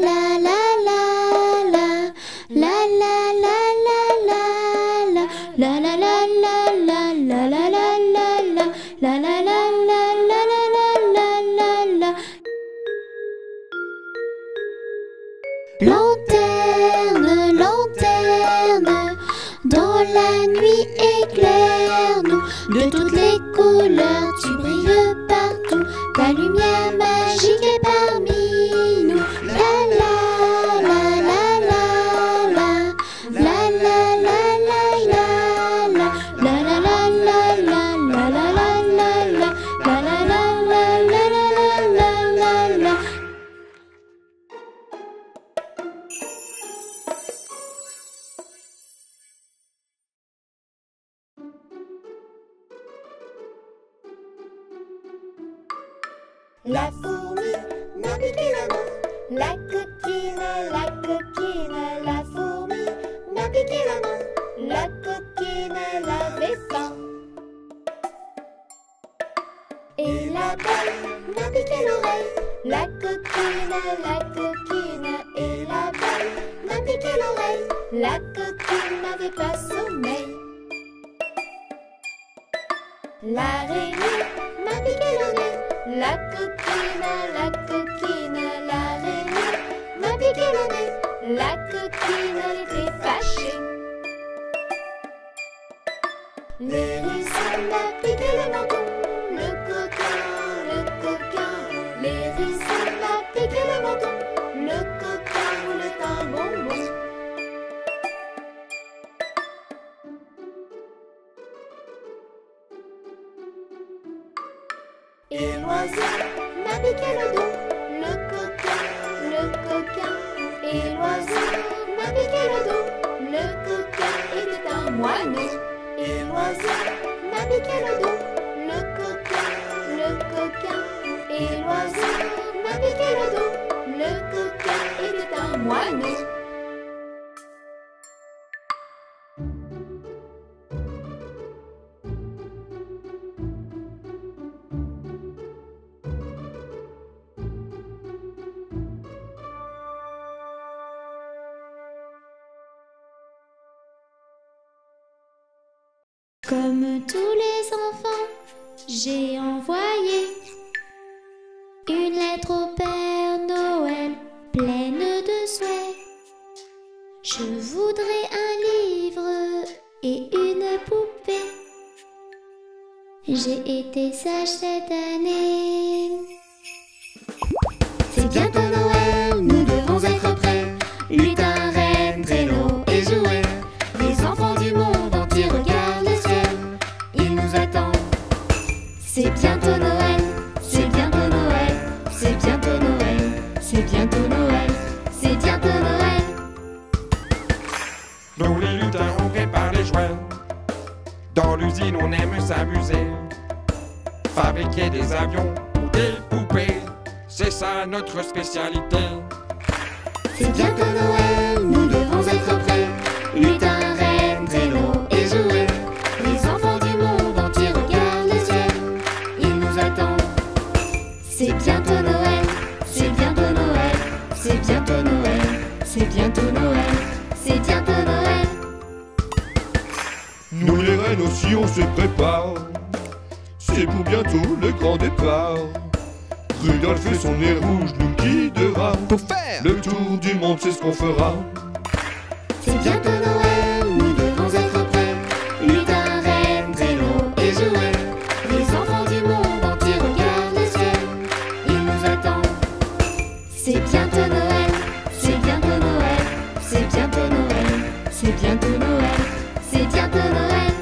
la la la la, la la la la la la, la la la la la la la la la, la la la la la la la. Lanterne, lanterne, dans la nuit éclaire-nous. De toutes les couleurs, tu brilles partout. Ta lumière magique est parmi nous. La la la la la la, la la la la la la, la la la la la la la la la, la la la la la la la. La fourmi m'a piqué la main. La coquine, la fourmi m'a piqué la main. La coquine, elle avait faim. Et la belle m'a piqué l'oreille. La coquine, et la belle m'a piqué l'oreille. La coquine n'avait pas sommeil. L'araignée m'a piqué le nez. La coquine, l'araignée m'a piqué le nez. La coquine, elle était fâchée. L'hérisson m'a piqué le menton. Le coquin, l'hérisson m'a piqué le menton. Le coquin voulait un bonbon. Et l'oiseau m'a piqué le dos. Le coquin, et l'oiseau m'a piqué le dos. Le coquin était un moineau. Et l'oiseau m'a piqué le dos. Le coquin, et l'oiseau m'a piqué le dos. Le coquin était un moineau. Comme tous les enfants, j'ai envoyé une lettre au Père Noël pleine de souhaits. Je voudrais un livre et une poupée. J'ai été sage cette année. C'est bientôt Noël, nous devons être prêts. Lutin, reine, traîneau et jouets. Les enfants du monde entier regardent le ciel. Ils nous attendent. C'est bientôt Noël, c'est bientôt Noël, c'est bientôt Noël, c'est bientôt Noël, c'est bientôt Noël. Nous les lutins, on prépare les jouets. Dans l'usine, on aime s'amuser. Fabriquer des avions ou des poupées, c'est ça notre spécialité. C'est bientôt Noël, nous devons être prêts. Lutin, reine, traîneau et jouets. Les enfants du monde entier regardent le ciel. Ils nous attendent. C'est bientôt Noël, c'est bientôt Noël, c'est bientôt Noël, c'est bientôt Noël, c'est bientôt Noël. Nous les reines aussi on se prépare. C'est pour bientôt le grand départ. Rudolph et son nez rouge nous guidera. Pour faire Le tour du monde, c'est ce qu'on fera. C'est bientôt Noël, nous devons être prêts. Lutin, reine, traîneau et jouets. Les enfants du monde entier regardent le ciel. Ils nous attendent. C'est bientôt Noël, c'est bientôt Noël, c'est bientôt Noël, c'est bientôt Noël, c'est bientôt Noël.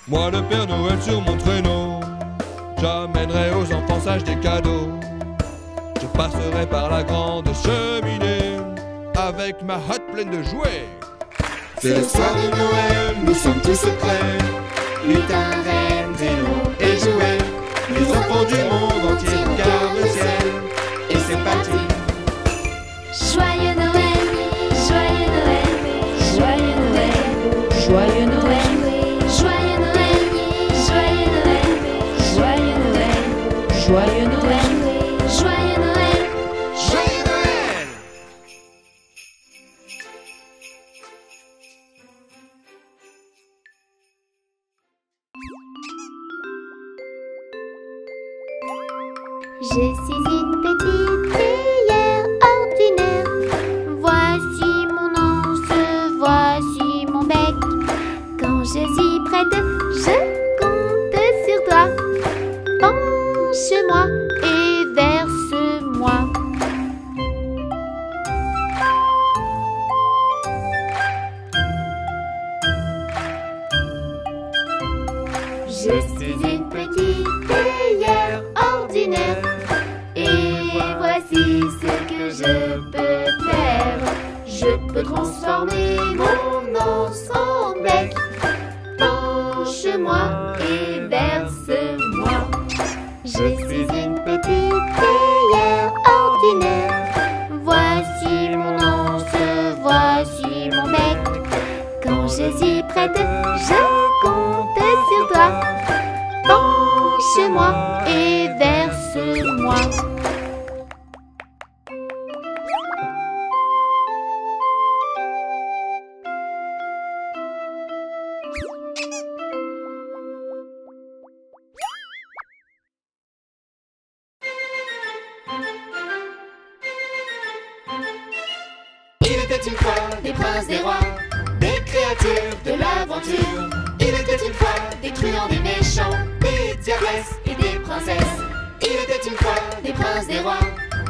Moi le Père Noël sur mon traîneau, j'amènerai aux enfants sages des cadeaux. Je passerai par la grande cheminée avec ma hotte pleine de jouets. C'est le soir de Noël, nous sommes tous prêts. Lutin, reine, traîneau et jouets. Les enfants du monde entier regardent le ciel. Et c'est parti, Joyeux Noël, joyeux Noël, joyeux Noël, joyeux Noël, joyeux Noël, joyeux Noël, joyeux Noël, joyeux Noël, joyeux Noël, joyeux Noël. Je suis une petite cuillère ordinaire. Voici mon anse, voici mon bec. Quand je suis prête, je compte sur toi. Penche-moi et verse-moi. Je suis une petite cuillère ordinaire. Et voici ce que je peux faire. Je peux transformer mon anse en bec. Penche-moi et verse-moi. Je suis une petite cuillère ordinaire. Voici mon anse, voici mon bec. Quand je suis prête, je compte sur toi. Penche-moi et verse-moi. Il était une fois des princes, des rois, des créatures de l'aventure. Il était une fois des truands, des méchants, des diabresses et des princesses. Il était une fois des princes, des rois,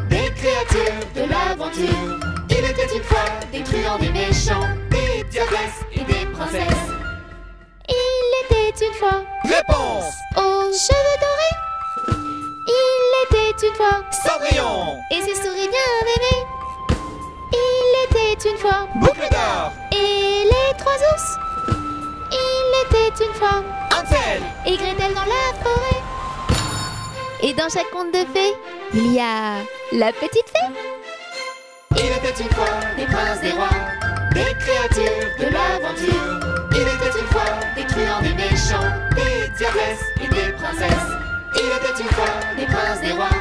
des créatures de l'aventure. Il était une fois des truands, des méchants, des diabresses et des princesses. Il était une fois Réponse. aux cheveux dorés. Il était une fois Cendrillon. et ses souris bien aimées. Il était une fois Boucle d'or. et les trois ours. Il était une fois Hansel. et Gretel dans la forêt. Et dans chaque conte de fées, il y a la petite fée. Il était une fois des princes, des rois, des créatures de l'aventure. Il était une fois des truands, des méchants, des diabresses et des princesses. Il était une fois des princes, des rois,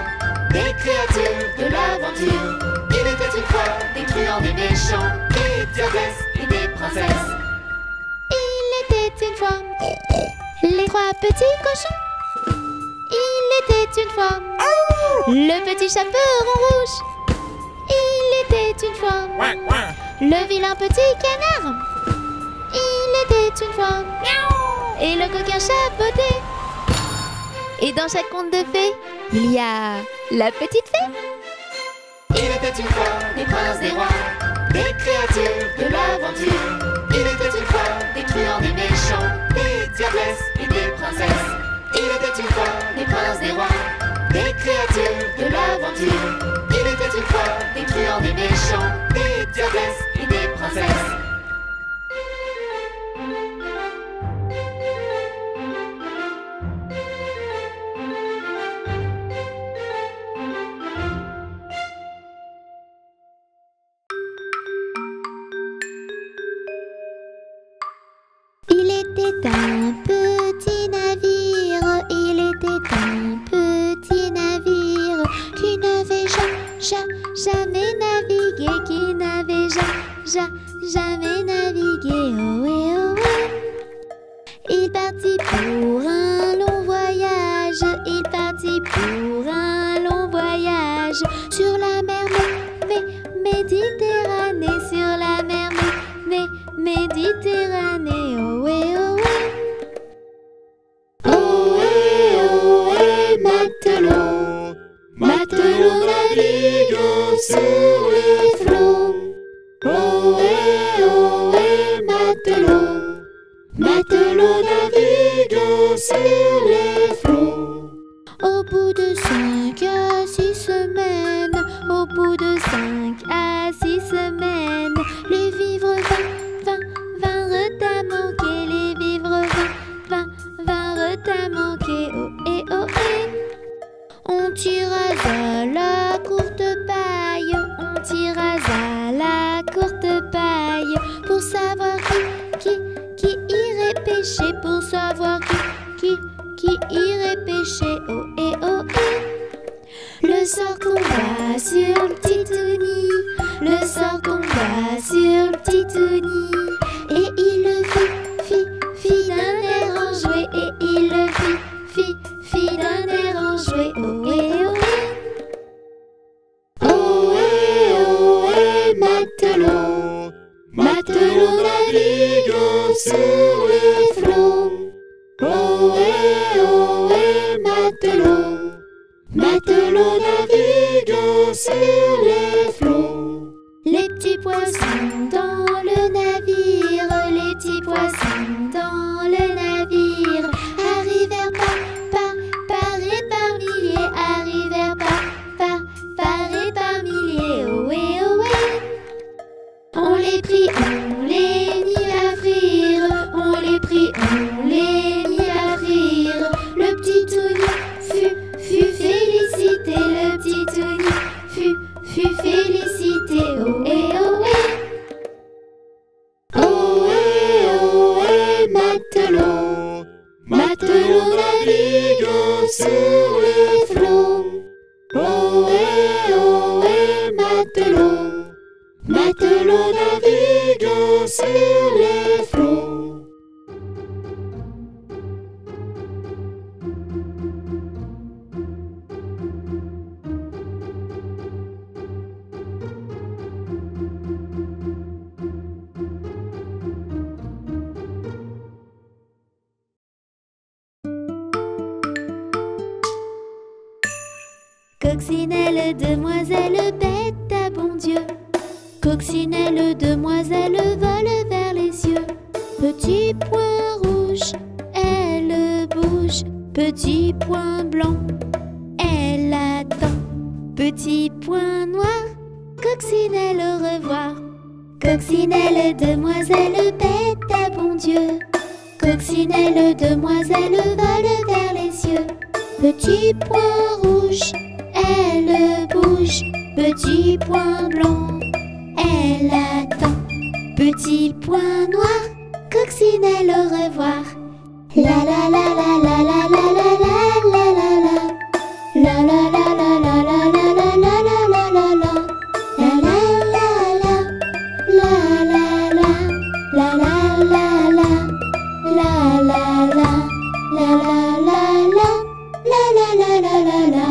des créatures de l'aventure. Il était une fois des truands, des méchants, des diabresses et des princesses. Il était une fois les trois petits cochons. Il était une fois le petit chaperon rouge. Il était une fois Ouin, ouin. le vilain petit canard. Il était une fois et le coquin chapeauté. Et dans chaque conte de fées, il y a la petite fée. Il était une fois des princes, des rois, des créatures de l'aventure. Il était une fois des truands, des méchants, des diabresses et des princesses. Il était une fois des princes, des rois, des créatures de l'aventure. Il était une fois des truands, des méchants, des diabresses et des princesses. Il était un petit navire, il était un petit navire qui n'avait jamais navigué, qui n'avait jamais navigué, ohé, ohé. Il partit pour un long voyage, il partit pour un long voyage sur la mer Méditerranée, sur la mer Méditerranée, ohé, ohé. Ohé, ohé, matelot, matelot navigue sur les flots. Ohé, ohé, matelot, matelot navigue sur les flots. Au bout de 5 à 6 semaines, au bout de 5 à 6 semaines, les vivres vinrent à manquer, les vivres vinrent à manquer, ohé, ohé. On tira à la courte paille, on tira sur le petit Tony. Le sort tomba sur le petit Tony. Et il le fit d'un air enjoué. Et il le fit d'un air enjoué. Ohé, ohé. Ohé, ohé, matelot. Matelot navigue sur les flots. Ohé, ohé, matelot. Matelot navigue sur les flots. Les petits poissons dans le navire, les petits poissons dans le navire, arrivèrent par et par milliers, arrivèrent par et par milliers. Ohé, ohé. On les prit, on les mit à frire, on les prit, on les mit à frire. Le petit Tony fut félicité, le petit Tony fut félicité. Ohé, ohé. Ohé, ohé, matelot. Matelot navigue sur les flots. Ohé, ohé, matelot. Matelot navigue sur les flots. Coccinelle, demoiselle, bête à bon Dieu. Coccinelle, demoiselle, vole vers les cieux. Petit point rouge, elle bouge. Petit point blanc, elle attend. Petit point noir, coccinelle, au revoir. Coccinelle, demoiselle, bête à bon Dieu. Coccinelle, demoiselle, vole vers les cieux. Petit point rouge, elle bouge. Petit point blanc, elle attend. Petit point noir, coccinelle, au revoir. La la la la la la la la la la la la. La la la la la la la la la la la la. La la la la. La la la. La la la la. La la la. La la la la. La la la la la la.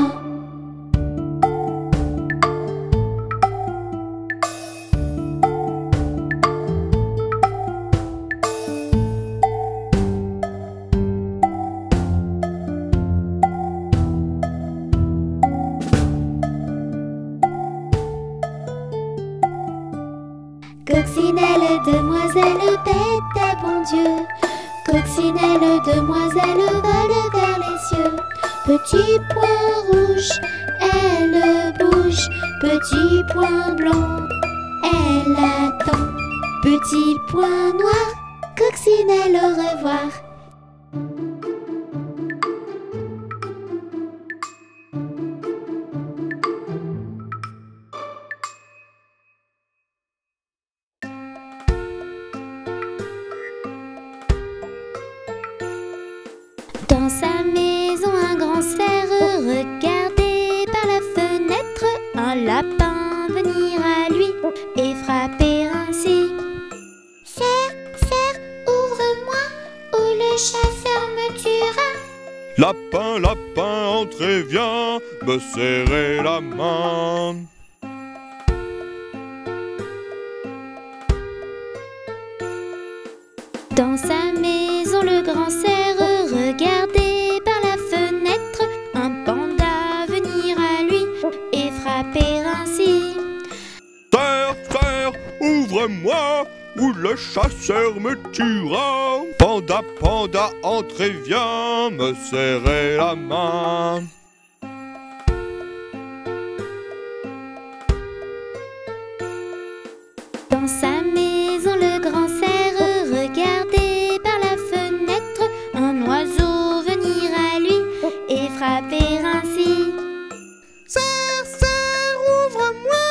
Coccinelle, demoiselle, bête à bon Dieu. Coccinelle, demoiselle, vole vers les cieux. Petit point rouge, elle bouge. Petit point blanc, elle attend. Petit point noir, coccinelle, au revoir. Dans sa maison, un grand cerf regardait par la fenêtre un lapin venir à lui et frapper ainsi. Cerf, cerf, ouvre-moi ou le chasseur me tuera. Lapin, lapin, entrez, viens me serrer la main. Dans sa maison, le grand cerf regardait par la fenêtre un panda venir à lui et frapper ainsi. Cerf, cerf, ouvre-moi ou le chasseur me tuera. Panda, panda, entrez, viens me serrer la main. Dans sa maison, le grand cerf regardait par la fenêtre un oiseau venir à lui et frapper ainsi. Cerf, cerf, ouvre-moi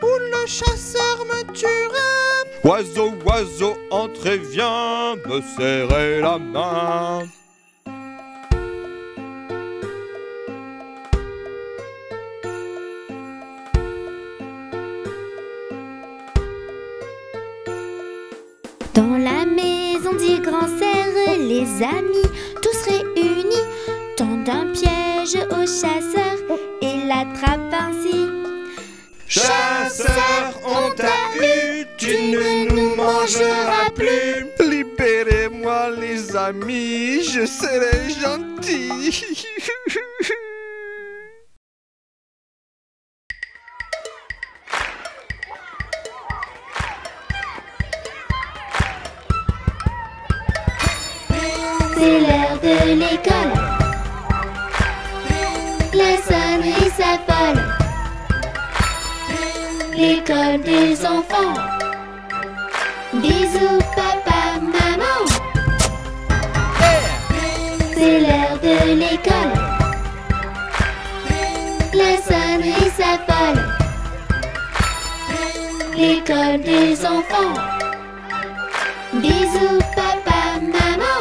ou le chasseur me tuera. Oiseau, oiseau, entrez, viens me serrer la main. Dans la maison du grand cerf, les amis, tous réunis, tendent un piège au chasseur et l'attrapent ainsi. Chasseur, on t'a eu, tu ne nous mangeras plus. Libérez-moi les amis, je serai gentil. C'est l'heure de l'école. La sonnerie s'affole. L'école des enfants. Bisous papa, maman. C'est l'heure de l'école. La sonnerie s'affole. L'école des enfants. Bisous papa, maman.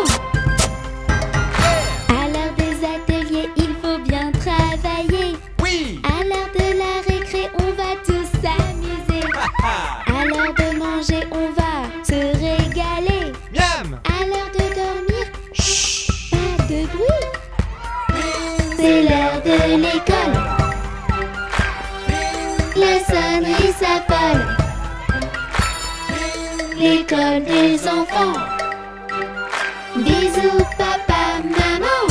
À l'heure des ateliers, il faut bien travailler. Oui. À l'heure de la récré, on va tous s'amuser. À l'heure de manger, on va se régaler. Miam. À l'heure de dormir, chut, pas de bruit. C'est l'heure de l'école. La sonnerie s'affole. L'école des enfants. Bisous papa, maman.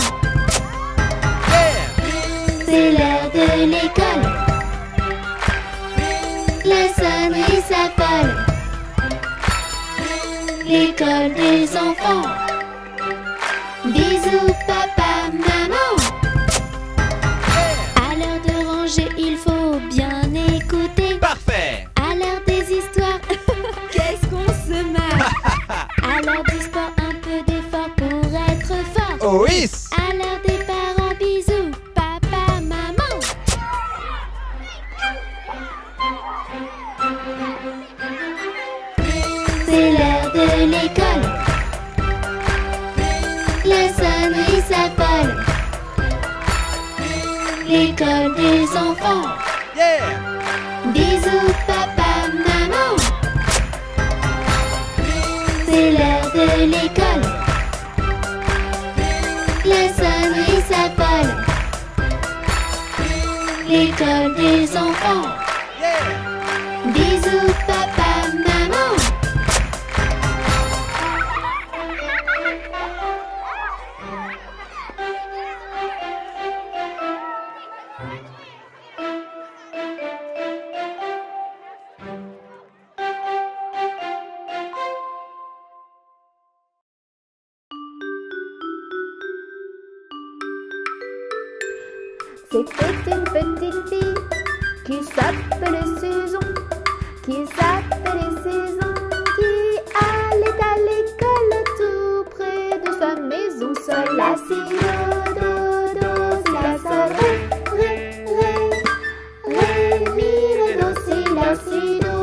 C'est l'heure de l'école. La sonnerie s'affole. L'école des enfants. Bisous papa, maman. À l'heure de ranger, il faut bien écouter. Parfait. À l'heure des histoires, qu'est-ce qu'on se marre. À l'heure du sport, un peu d'effort pour être fort. Oh oui. À l'heure des parents, bisous, papa, maman. C'est l'heure de l'école. La sonnerie s'affole. L'école des enfants. Yeah. Bisous papa, maman. C'est l'heure de l'école. La sonnerie s'affole. L'école des enfants. Bisous papa, maman. C'était une petite fille qui s'appelait Saison, qui allait à l'école tout près de sa maison. Sol, la, si, do, si, la, sol, ré, mi, ré, do, si, la, si, do.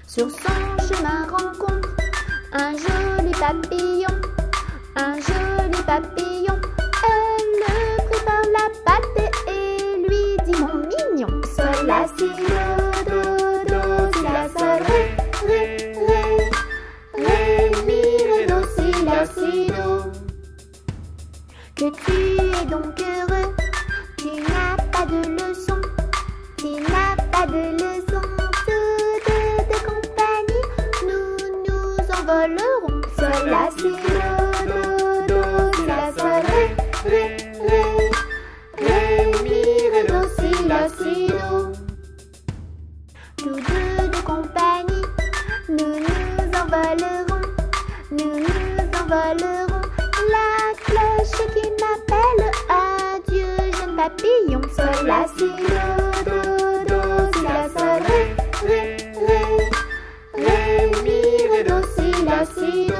Sur son chemin rencontre un joli papillon, un joli papillon. Elle le prit par la patte et lui dit: mon mignon. Sol, la, si, do, si, la, sol, ré, mi, ré, do, si, la, si, do. Que tu es donc heureux, tu n'as pas de leçon, tu n'as pas de leçon. Tous de compagnie, nous nous envolerons. Sol, la, si, do, si, la, sol, ré, mi, ré, do, si, la, si, do. Tous deux de compagnie, nous nous envolerons, nous nous envolerons. La cloche qui m'appelle, adieu jeune papillon. Sol, la, si, do, si, la, sol, ré, mi, ré, do, si, la, si, do.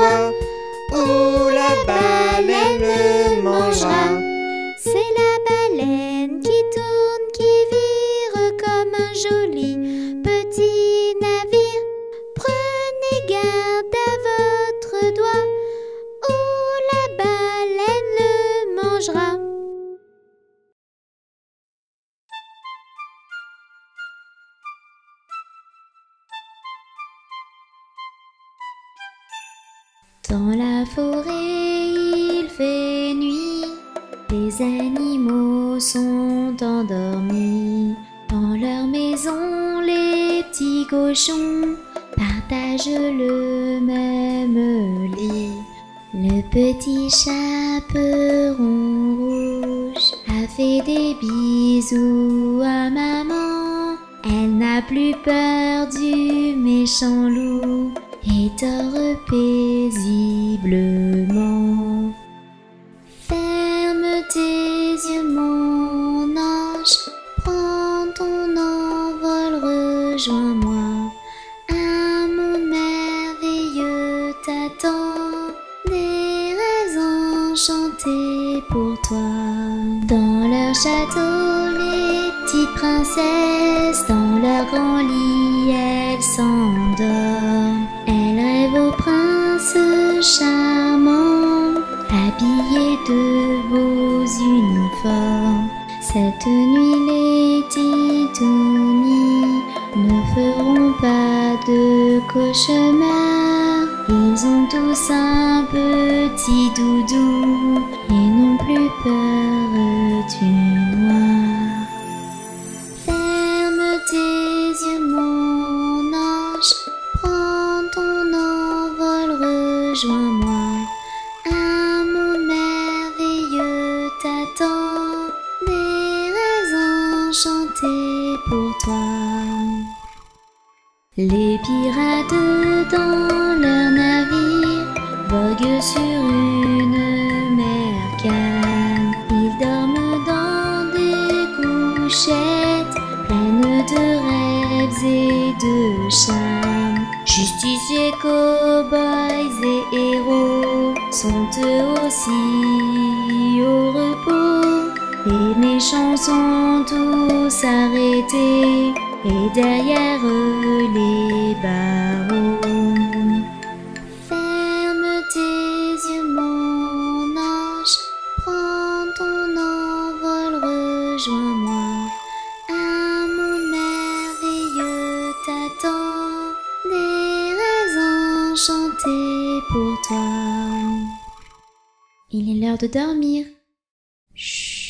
doigt, ou la baleine mangera. C'est la baleine qui tourne, qui vire comme un joli petit navire. Prenez garde à votre doigt, ou la baleine le mangera. Dans la forêt, il fait nuit, les animaux sont endormis. Dans leur maison, les petits cochons partagent le même lit. Le petit chaperon rouge a fait des bisous à maman. Elle n'a plus peur du méchant loup et dort paisiblement. Ferme tes yeux, mon ange, prends ton envol, rejoins-moi. Un monde merveilleux t'attend, des rêves enchantés pour toi. Dans leur château, les petites princesses, dans leur grand lit, elles s'endorment. Elles rêvent au prince charmant, habillés de beaux uniformes. Cette nuit, les titounis ne feront pas de cauchemar. Ils ont tous un petit doudou et n'ont plus peur du noir. Ferme tes yeux, mon ange, prends ton envol, rejoins-moi. Un monde merveilleux t'attend, des rêves enchantés pour toi. Les pirates dans leur navire voguent sur une mer calme. Ils dorment dans des couchettes pleines de rêves et de charmes. Justiciers, cow-boys et héros sont eux aussi au repos. Les méchants sont tous arrêtés et derrière eux les barreaux. Ferme tes yeux, mon ange, prends ton envol, rejoins-moi. Un monde merveilleux t'attend, des rêves enchantés pour toi. Il est l'heure de dormir. Chut.